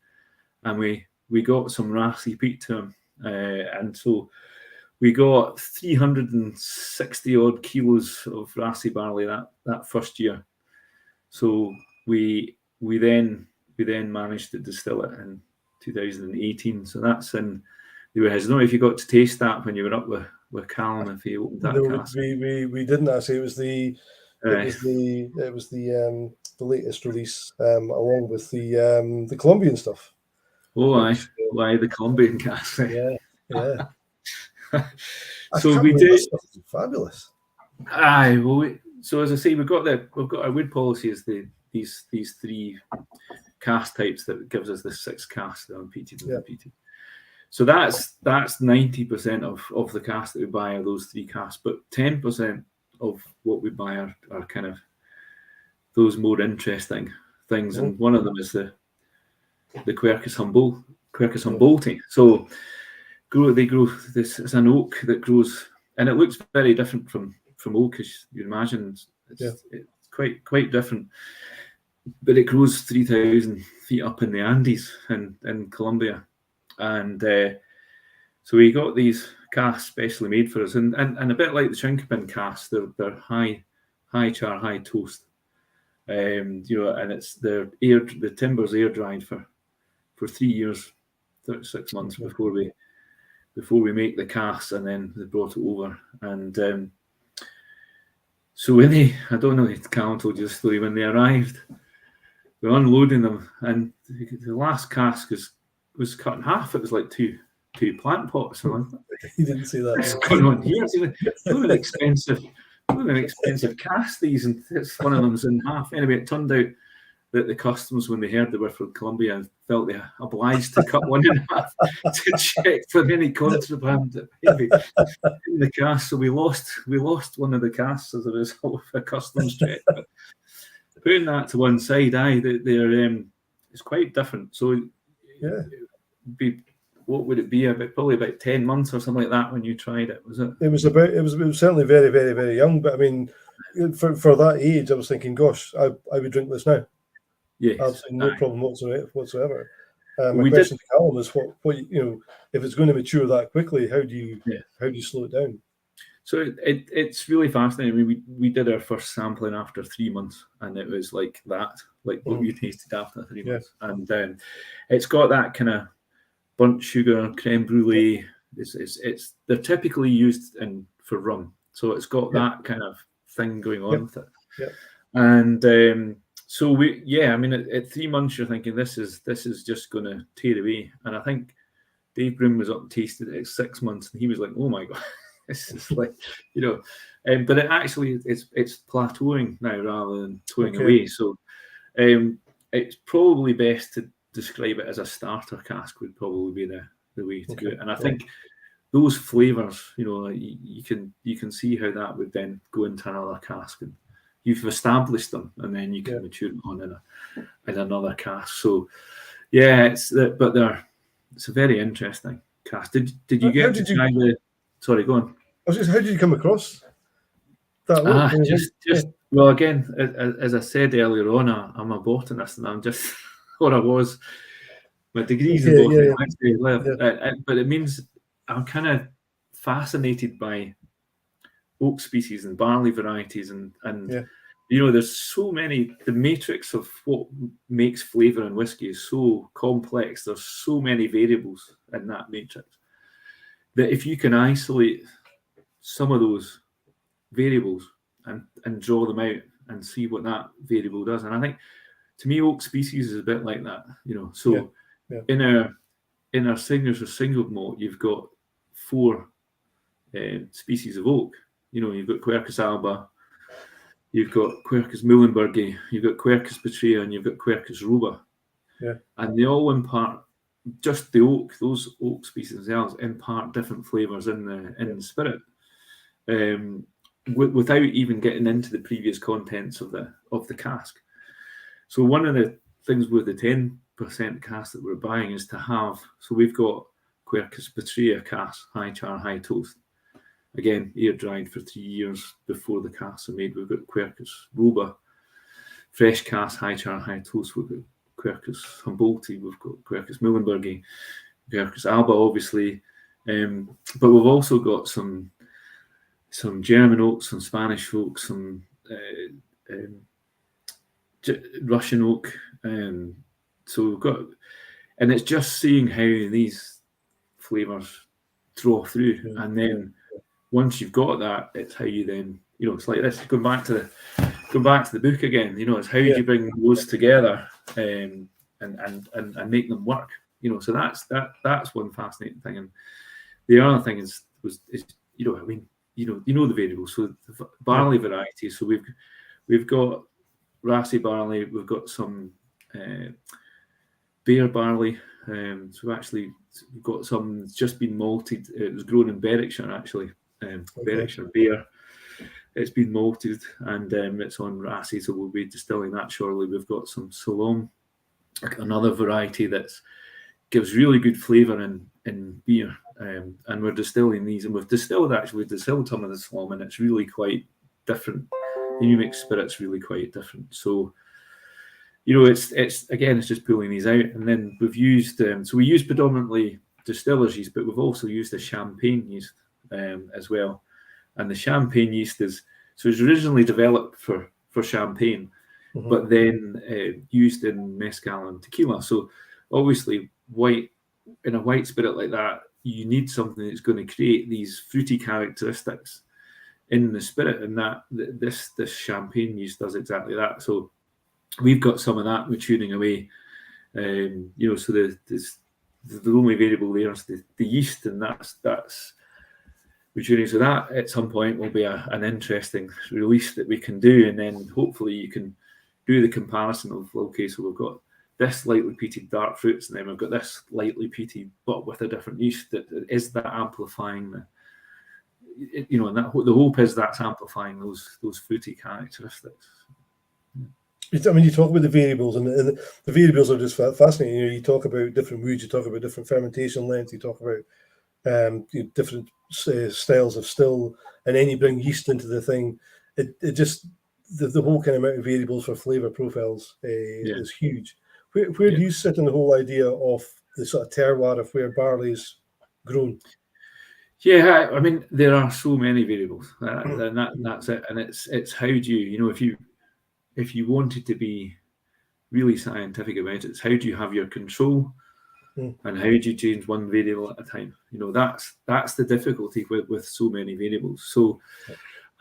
and we got some Raasay peat to him, and so we got 360 odd kilos of Raasay barley that first year. So we then managed to distill it in 2018. So that's in the warehouse. I don't know if you got to taste that when you were up with Callum, if he opened that. No, cask. we didn't actually. It was the latest release, along with the Colombian stuff. Oh, aye, the Colombian cask. Yeah. So we did. Stuff is fabulous. Aye, well, so as I say, we've got our wood policy is these three cask types that gives us the 6 casks, the unpeated and the peated. So that's 90% of the casks that we buy are those 3 casks, but 10% of what we buy are kind of those more interesting things, and one of them is the Quercus Humboldti. So they grow this. It's an oak that grows, and it looks very different from oak, as you imagine. It's quite different. But it grows 3,000 feet up in the Andes in Colombia. And so we got these casks specially made for us. And a bit like the Chinkapin casks, they're high char, high toast. And it's the timber's air dried for 3 years, 36 months before we make the casks, and then they brought it over. And so I don't know if Callum told you the story, when they arrived, we were unloading them, and the last cask was cut in half. It was like two plant pots. So You didn't see that. What's going on here? What an expensive cask these, and it's one of them's in half. Anyway, it turned out that the customs, when they heard they were from Colombia, felt they obliged to cut one in half to check for any contraband maybe in the cask. So we lost one of the casks as a result of a customs check. But putting that to one side, they're it's quite different. So what would it be? Probably about 10 months or something like that when you tried it, was it? It was certainly very, very, very young. But I mean, for that age, I was thinking, gosh, I would drink this now. Yes, absolutely no problem whatsoever. My question to Callum is, what if it's going to mature that quickly, how do you slow it down? So it's really fascinating. I mean, we did our first sampling after 3 months, and it was like that, like what you tasted after 3 months. And it's got that kind of burnt sugar, creme brulee. They're typically used for rum, so it's got that kind of thing going on with it. And so at 3 months you're thinking this is just going to tear away. And I think Dave Broom was up and tasted it at 6 months, and he was like, oh my god. This is like, but it actually it's plateauing now rather than towing away. So it's probably best to describe it as a starter cask would probably be the way to do it. And I think those flavors, you can see how that would then go into another cask, and you've established them, and then you can mature it on in another cask. So yeah, it's a very interesting cask. Did you get to try the? Sorry, go on. I was just, how did you come across that look? Well, again, as I said earlier on, I'm a botanist, and I'm just what I was. My degree's in botany, but it means I'm kind of fascinated by oak species and barley varieties, and there's so many. The matrix of what makes flavour in whiskey is so complex. There's so many variables in that matrix that if you can isolate some of those variables and draw them out and see what that variable does, and I think to me oak species is a bit like that. So in our signature single malt, you've got 4 species of oak. You've got Quercus alba, you've got Quercus muhlenbergi, you've got Quercus petrea, and you've got Quercus ruba. Yeah. And they all impart, just the oak, those oak species themselves impart different flavours in the spirit, without even getting into the previous contents of the cask. So one of the things with the 10% cask that we're buying is to have. So we've got Quercus petrea cask, high char, high toast. Again, air dried for 3 years before the casks are made. We've got Quercus ruba, fresh cask, high char, high toast. We've got Quercus humboldti. We've got Quercus muhlenbergi, Quercus alba, obviously, but we've also got some German oak, some Spanish oak, some Russian oak. So we've got, and it's just seeing how these flavours draw through, and then once you've got that, it's how you then, it's like this. Going back to the book again. It's how do you bring those together and make them work. So that's one fascinating thing. And the other thing is the variables. So the barley varieties. So we've got Raasay barley. We've got some Bear barley. So actually we've got some that's just been malted. It was grown in Berwickshire actually. Berwickshire Bear. It's been malted and it's on Raasay, so we'll be distilling that shortly. We've got some Solom, another variety that gives really good flavour in beer, and we're distilling these. And we've distilled some of the Solom, and it's really quite different. The New spirit's really quite different. So it's just pulling these out, and then we've used so we use predominantly distillers yeast, but we've also used a champagne yeast as well. And the champagne yeast is originally developed for champagne, but then used in mezcal and tequila. So obviously, in a white spirit like that, you need something that's going to create these fruity characteristics in the spirit, and that this champagne yeast does exactly that. So we've got some of that maturing away. So the only variable there is the yeast, and that's maturing. So that at some point will be an interesting release that we can do, and then hopefully you can do the comparison of, okay, so we've got this lightly peated dark fruits, and then we've got this lightly peated but with a different yeast. That is that amplifying and that the hope is that's amplifying those fruity characteristics. I mean, you talk about the variables, and the variables are just fascinating. You talk about different woods, you talk about different fermentation lengths, you talk about different styles of still, and then you bring yeast into the thing. It just the whole kind of amount of variables for flavour profiles is huge. Where do you sit in the whole idea of the sort of terroir of where barley is grown? Yeah, I mean, there are so many variables, and that's it. And it's how do you, if you wanted to be really scientific about it, it's how do you have your control, and how do you change one variable at a time? That's the difficulty with so many variables. So,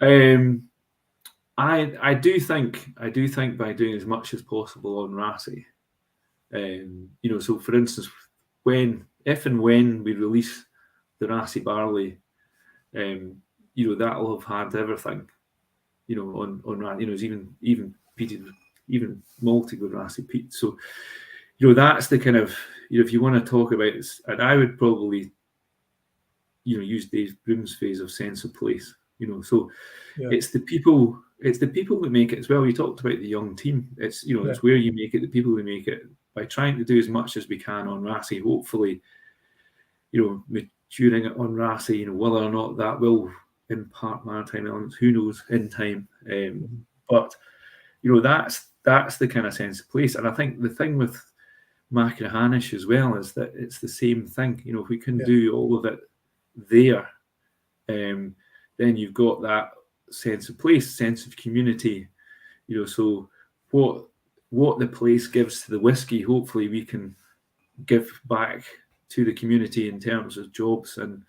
I do think by doing as much as possible on Raasay, so for instance, if and when we release the Raasay barley, that'll have had everything, on it's even peated, even malted with Raasay peat. So, that's the kind of, if you want to talk about it, and I would probably use Dave Broom's phrase of sense of place. So Yeah. it's the people that make it as well. You talked about the young team. It's it's where you make it, the people who make it, by trying to do as much as we can on Raasay. Hopefully, maturing it on Raasay. Whether or not that will impart maritime elements, who knows in time. But that's the kind of sense of place. And I think the thing with Machrihanish as well is that it's the same thing. If we can do all of it there, then you've got that sense of place, sense of community. So what the place gives to the whiskey, hopefully we can give back to the community in terms of jobs and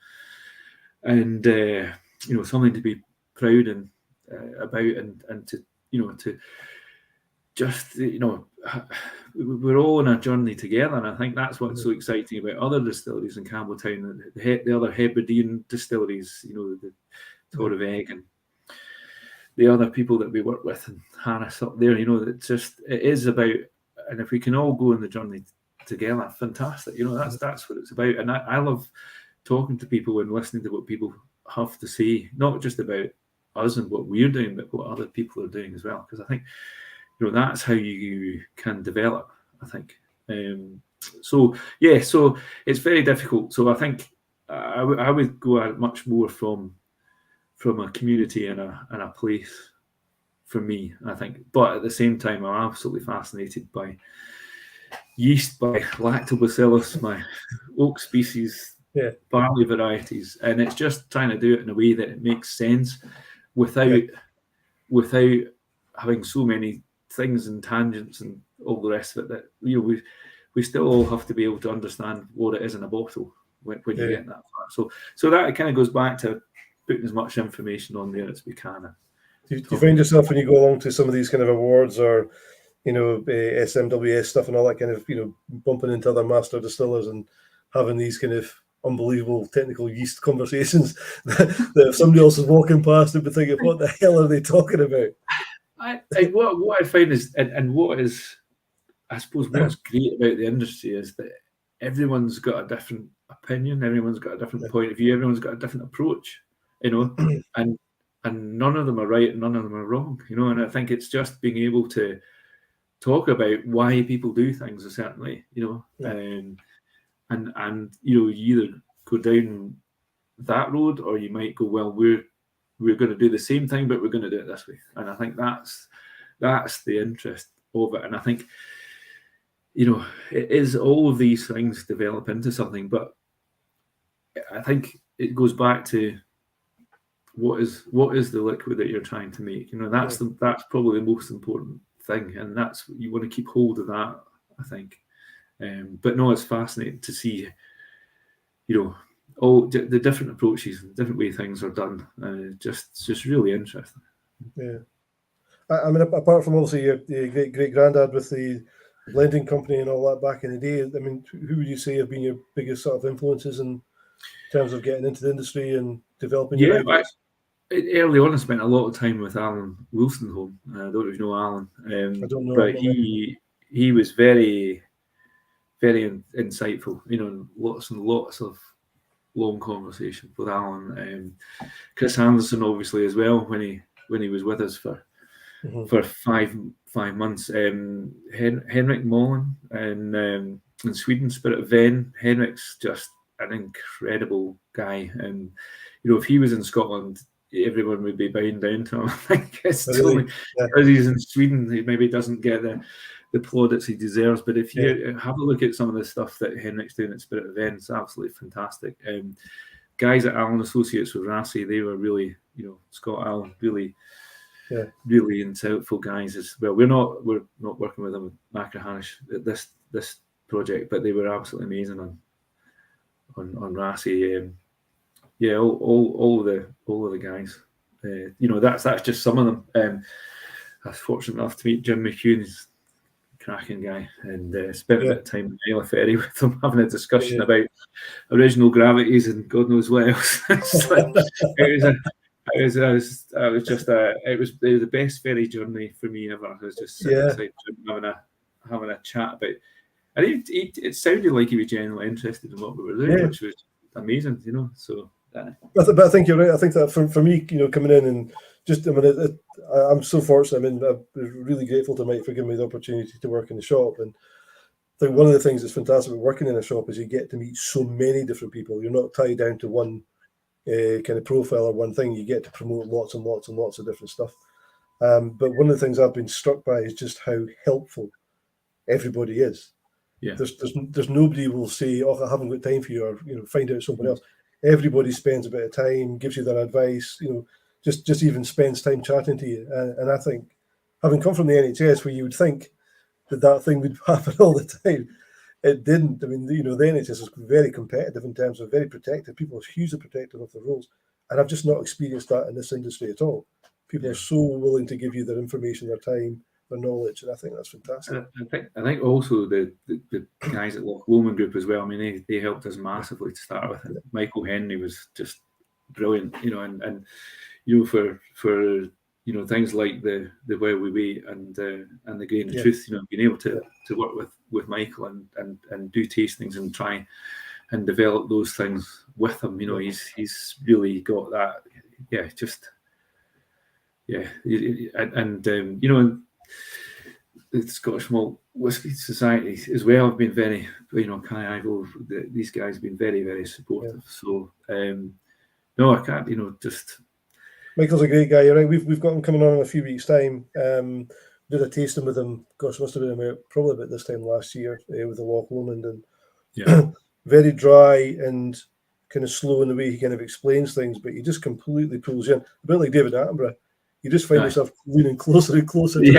something to be proud and about, and to just we're all on a journey together, and I think that's what's so exciting about other distilleries in Campbelltown, the other Hebridean distilleries, the Torreveg and the other people that we work with, and Harris up there. It is about, and if we can all go on the journey together, fantastic. That's what it's about. And I love talking to people and listening to what people have to say, not just about us and what we're doing, but what other people are doing as well. Because I think that's how you can develop, I think. So it's very difficult. So I think I would go at it much more from a community and a place for me, I think. But at the same time, I'm absolutely fascinated by yeast, by lactobacillus, my oak species, barley varieties, and it's just trying to do it in a way that it makes sense without having so many things and tangents and all the rest of it, that we still all have to be able to understand what it is in a bottle when you get that far. So that kind of goes back to putting as much information on there as we can. Do you find yourself, when you go along to some of these kind of awards or SMWS stuff and all that kind of, bumping into other master distillers and having these kind of unbelievable technical yeast conversations that if somebody else is walking past, they'd be thinking, what the hell are they talking about? What I find is, and what is, I suppose, what's great about the industry is that everyone's got a different opinion, everyone's got a different point of view, everyone's got a different approach, and none of them are right and none of them are wrong, and I think it's just being able to talk about why people do things a certain way, and you either go down that road or you might go, well, we're going to do the same thing, but we're going to do it this way. And I think that's the interest of it. And I think, it is all of these things develop into something, but I think it goes back to what is the liquid that you're trying to make. That's probably the most important thing, and that's, you want to keep hold of that, I think. But no, it's fascinating to see, all the different approaches, the different way things are done. Just really interesting. Yeah, I mean, apart from obviously your great granddad with the blending company and all that back in the day, I mean, who would you say have been your biggest sort of influences in terms of getting into the industry and developing your ideas? Early on, I spent a lot of time with Alan Wilsonholm. I don't know if you know Alan. I don't know, but he was very, very insightful. Lots and lots of long conversation with Alan. Chris Anderson, obviously, as well, when he was with us for 5 months. Henrik Mcclellan in Sweden, Spirit of Ven. Henrik's just an incredible guy, and if he was in Scotland, everyone would be bowing down to him. I think it's only because he's in Sweden, he maybe doesn't get the plaudits he deserves. But if you have a look at some of the stuff that Henrik's doing at Spirit of Ven, it's absolutely fantastic. Guys at Allen Associates with Raasay, they were really, Scott Allen, really insightful guys as well. We're not working with them with Machrihanish at this project, but they were absolutely amazing on Raasay. All of the guys. That's just some of them. I was fortunate enough to meet Jim McHugh. He's a cracking guy, and spent a bit of time in the Isle of Raasay with him, having a discussion about original gravities and God knows what else. It was the best ferry journey for me ever. I was just sitting beside Jim having a chat about. And it sounded like he was genuinely interested in what we were doing, which was amazing, So But I think you're right. I think that for me, coming in and just, I'm so fortunate. I'm really grateful to Mike for giving me the opportunity to work in the shop. And I think one of the things that's fantastic about working in a shop is you get to meet so many different people. You're not tied down to one kind of profile or one thing. You get to promote lots and lots and lots of different stuff. But one of the things I've been struck by is just how helpful everybody is. Yeah. There's nobody who will say, "Oh, I haven't got time for you," or find out someone else. Everybody spends a bit of time, gives you their advice. Just even spends time chatting to you. And I think, having come from the NHS, where you would think that thing would happen all the time, it didn't. I mean, the NHS is very competitive in terms of very protective. People are hugely protective of their roles, and I've just not experienced that in this industry at all. People are so willing to give you their information, their time, their knowledge, and I think that's fantastic. I think also the guys at Loch Lomond Group as well. I mean, they helped us massively to start with. And Michael Henry was just brilliant, and for things like the While We Wait and the Grain of Truth, being able to work with Michael and do tastings and try and develop those things with him. He's really got that. The Scottish Malt Whisky Society as well have been very, these guys have been very, very supportive. So, no, I can't, just. Michael's a great guy. You're right. We've got him coming on in a few weeks' time. Did a tasting with him. Gosh, must have been probably about this time last year with the Loch Lomond, and very dry and kind of slow in the way he kind of explains things, but he just completely pulls you in. A bit like David Attenborough. You just find yourself leaning closer and closer to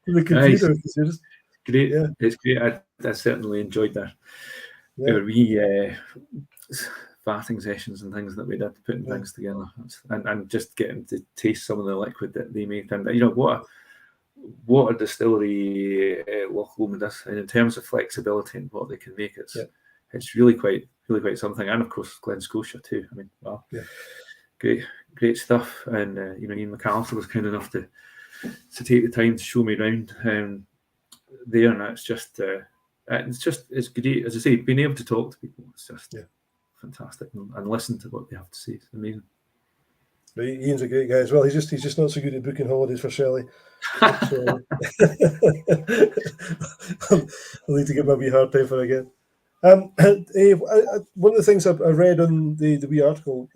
the computer. Nice. Great. Yeah. It's great. I certainly enjoyed that. There were farting sessions and things that we did, putting things together, and just getting to taste some of the liquid that they make. And what a distillery Loch Lomond is, and in terms of flexibility and what they can make, it's really quite something. And of course, Glen Scotia too. I mean, wow, great stuff. And Ian McAllister was kind enough to take the time to show me around there, and it's great. As I say, being able to talk to people, it's just fantastic, and listen to what they have to say. It's amazing. Ian's a great guy as well. He's just not so good at booking holidays for Shelley. So I'll need to get my wee hard time for again. One of the things I read on the wee article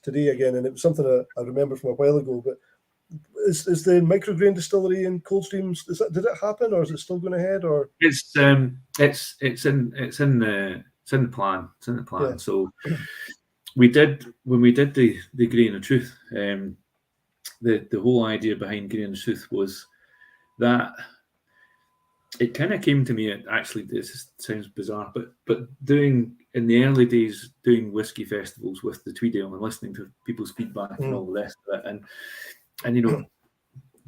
today again, and it was something I remember from a while ago, but is the micrograin distillery in Coldstreams, did it happen, or is it still going ahead? Or it's in the plan. It's in the plan. Yeah. So when we did the Grain of Truth, the whole idea behind Grain of Truth was that it kind of came to me. Actually, this sounds bizarre, but in the early days, doing whiskey festivals with the Tweeddale and listening to people's feedback and all the rest of it, and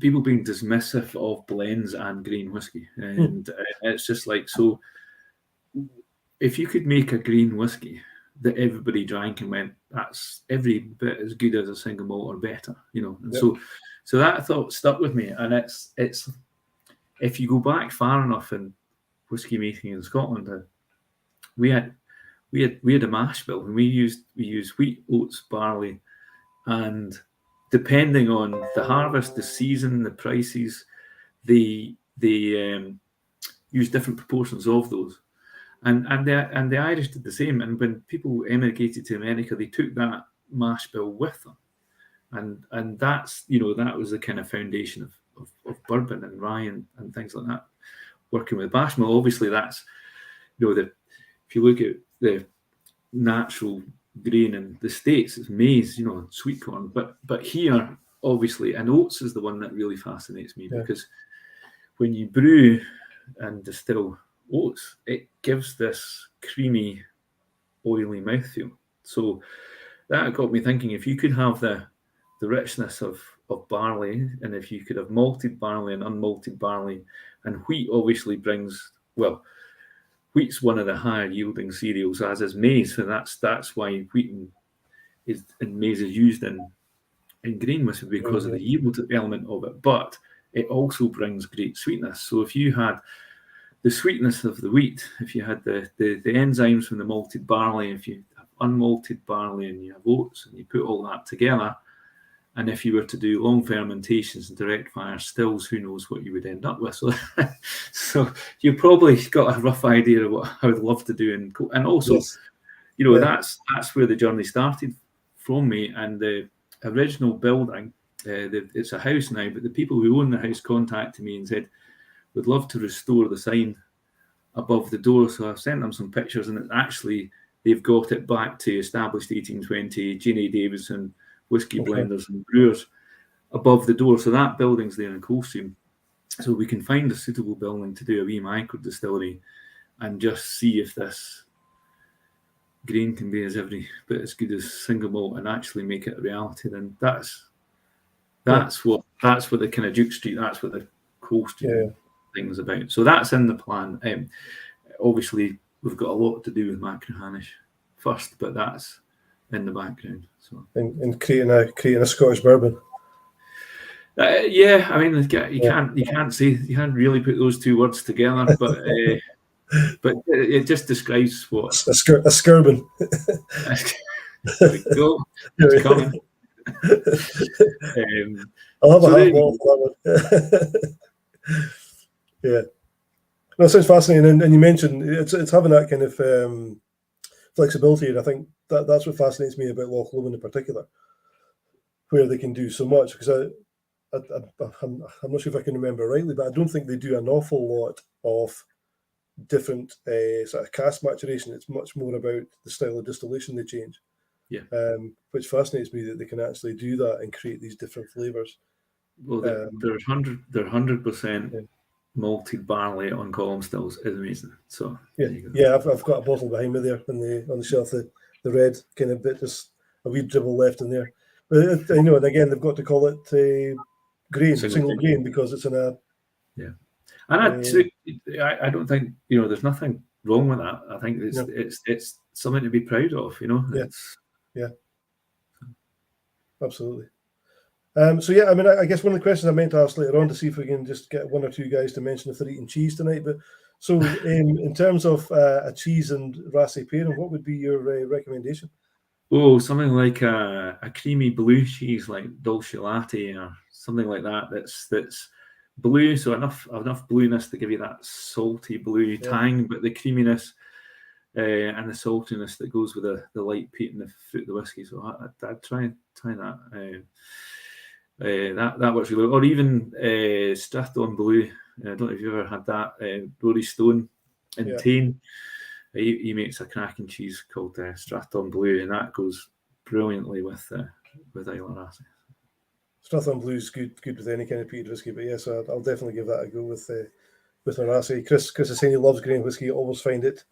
people being dismissive of blends and grain whiskey, and it's just like, so if you could make a grain whiskey that everybody drank and went, that's every bit as good as a single malt or better, and so that thought stuck with me. And it's if you go back far enough in whiskey making in Scotland, we had a mash bill, and we used wheat, oats, barley, and depending on the harvest, the season, the prices, they use different proportions of those. And the Irish did the same. And when people emigrated to America, they took that mash bill with them. And that's, that was the kind of foundation of bourbon and rye and things like that. Working with Bashmill, obviously that's, if you look at the natural grain in the States, it's maize, sweet corn. But here, obviously, and oats is the one that really fascinates me, because when you brew and distill oats, it gives this creamy, oily mouthfeel. So that got me thinking, if you could have the richness of barley, and if you could have malted barley and unmalted barley, and wheat obviously brings, wheat's one of the higher yielding cereals, as is maize, so that's why wheat and maize is used in grain whiskey, because of the yield element of it. But it also brings great sweetness. So if you had the sweetness of the wheat, if you had the enzymes from the malted barley, if you have unmalted barley and you have oats, and you put all that together. And if you were to do long fermentations and direct fire stills, who knows what you would end up with. So, so you probably got a rough idea of what I would love to do. And also, Yes. you know, Yeah. that's where the journey started from me. And the original building, it's a house now, but the people who own the house contacted me and said, we'd love to restore the sign above the door. So I've sent them some pictures, and actually they've got it back to established 1820 Jeanie Davidson whiskey blenders and brewers above the door. So that building's there in Coldstream. So we can find a suitable building to do a wee micro distillery and just see if this grain can be as every bit as good as single malt and actually make it a reality. Then that's what the kind of Duke Street, that's what the Coldstream thing's about. So that's in the plan. Obviously, we've got a lot to do with Macrahanish first, but that's in the background. So and creating a Scottish bourbon. Yeah, I mean, you can't really put those two words together, but it just describes what a skirban. There we go. It's coming. I'll have a half bottle for that one. Yeah, no, it sounds fascinating, and you mentioned it's having that kind of flexibility, and I think that's what fascinates me about Loch Lomond in particular, where they can do so much. Because I'm not sure if I can remember rightly, but I don't think they do an awful lot of different sort of cask maturation. It's much more about the style of distillation they change. Yeah. Which fascinates me that they can actually do that and create these different flavors. Well, they're 100% malted barley on column stills is amazing. So yeah, I've got a bottle behind me there on the shelf. The red kind of bit, just a wee dribble left in there. But I know, and again, they've got to call it grain, single grain, because it's in a And I don't think, there's nothing wrong with that. I think it's something to be proud of, Yeah, absolutely. So yeah, I mean, I guess one of the questions I meant to ask later on, to see if we can just get one or two guys to mention if they're eating cheese tonight. But so in terms of a cheese and Raasay pairing, what would be your recommendation? Oh, something like a creamy blue cheese, like Dolce Latte or something like that. That's blue, so enough blueness to give you that salty blue tang, but the creaminess and the saltiness that goes with the light peat and the foot of the whiskey. So I'd try that. That works really well. Or even Strathdown Blue. I don't know if you've ever had that. Rory Stone in Tain. He makes a cracking cheese called Strathdown Blue, and that goes brilliantly with Isle of Raasay. Strathdown Blue is good with any kind of peated whiskey, but yes, I'll definitely give that a go with a Raasay. Chris is saying he loves grain whiskey. Always find it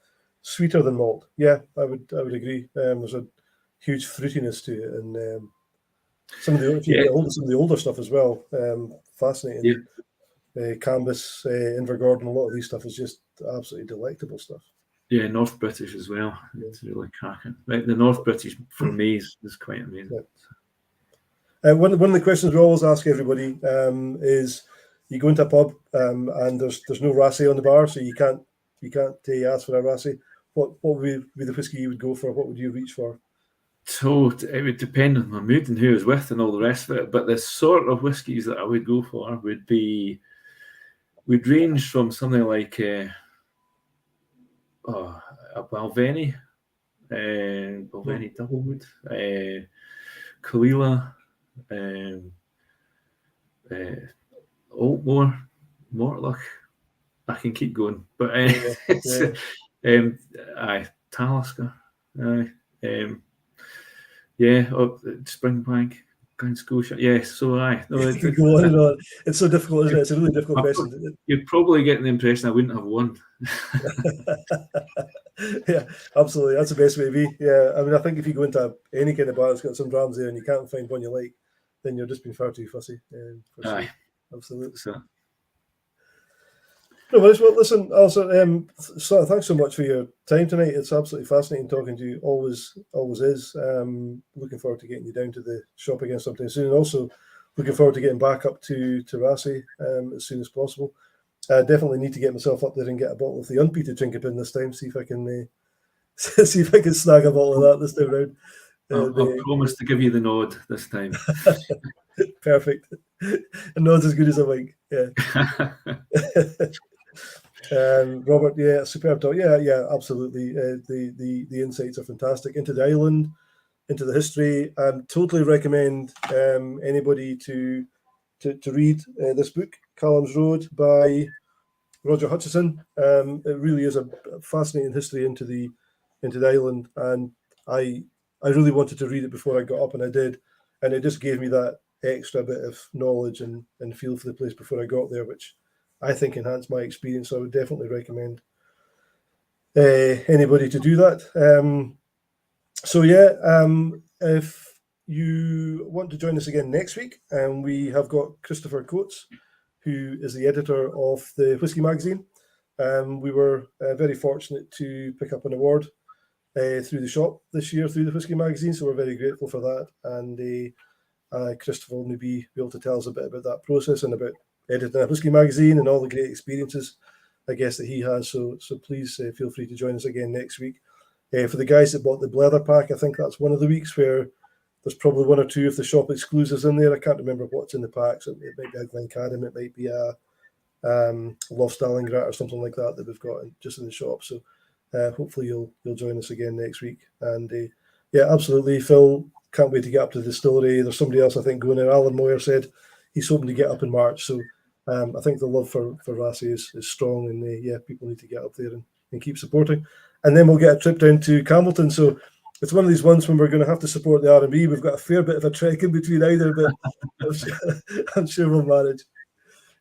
sweeter than malt. Yeah, I would agree. There's a huge fruitiness to it, and some of the older stuff as well. Fascinating. Cambus, Invergordon, a lot of these stuff is just absolutely delectable stuff. Yeah, North British as well. It's really cracking. Right, the North British for me is quite amazing. Yeah. One of the questions we always ask everybody is: you go into a pub and there's no Raasay on the bar, so you can't ask for a Raasay. What would be the whiskey you would go for? What would you reach for? So it would depend on my mood and who I was with and all the rest of it. But the sort of whiskies that I would go for would range from something like a Balvenie, Doublewood, Kalila, Altmore, Mortlach. I can keep going, but Talisker, Springbank, Glen Scotia. Yes, so no, go on and on. It's so difficult, isn't it? It's a really difficult question. You're probably getting the impression I wouldn't have one. Yeah, absolutely. That's the best way to be. Yeah, I mean, I think if you go into any kind of bar that's got some drams there and you can't find one you like, then you're just being far too fussy. Sure. Absolutely. So. No worries. Well, listen, also, so thanks so much for your time tonight. It's absolutely fascinating talking to you. Always is. Looking forward to getting you down to the shop again sometime soon. And also looking forward to getting back up to Raasay as soon as possible. I definitely need to get myself up there and get a bottle of the unpeated Chinkapin this time. See if I can see if I can snag a bottle of that this time round. I promise to give you the nod this time. Perfect. A nod's as good as a wink. Yeah. Robert, yeah, superb talk. Yeah, absolutely. The insights are fantastic into the island, into the history, and totally recommend anybody to read this book, Callum's Road by Roger Hutchison. It really is a fascinating history into the island, and I really wanted to read it before I got up, and I did, and it just gave me that extra bit of knowledge and feel for the place before I got there, which I think enhanced my experience. So I would definitely recommend anybody to do that. If you want to join us again next week, we have got Christopher Coates, who is the editor of the Whisky magazine. We were very fortunate to pick up an award through the shop this year through the Whisky magazine, so we're very grateful for that. And Christopher will maybe be able to tell us a bit about that process and about editing a Whisky magazine and all the great experiences, I guess, that he has. So please feel free to join us again next week. For the guys that bought the Blether pack, I think that's one of the weeks where there's probably one or two of the shop exclusives in there. I can't remember what's in the pack. So it might be a Glencadam, it might be a Lofstallingrat or something like that we've got just in the shop. So hopefully you'll join us again next week. And yeah, absolutely, Phil, can't wait to get up to the distillery. There's somebody else I think going there. Alan Moyer said he's hoping to get up in March. So I think the love for Raasay is strong, and yeah, people need to get up there and keep supporting. And then we'll get a trip down to Campbellton. So it's one of these ones when we're going to have to support the R&B. We've got a fair bit of a trek in between either, but I'm sure we'll manage.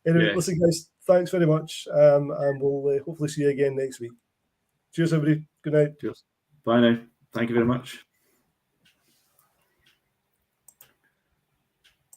Anyway, listen, guys, thanks very much. And we'll hopefully see you again next week. Cheers, everybody. Good night. Cheers. Bye now. Thank you very much.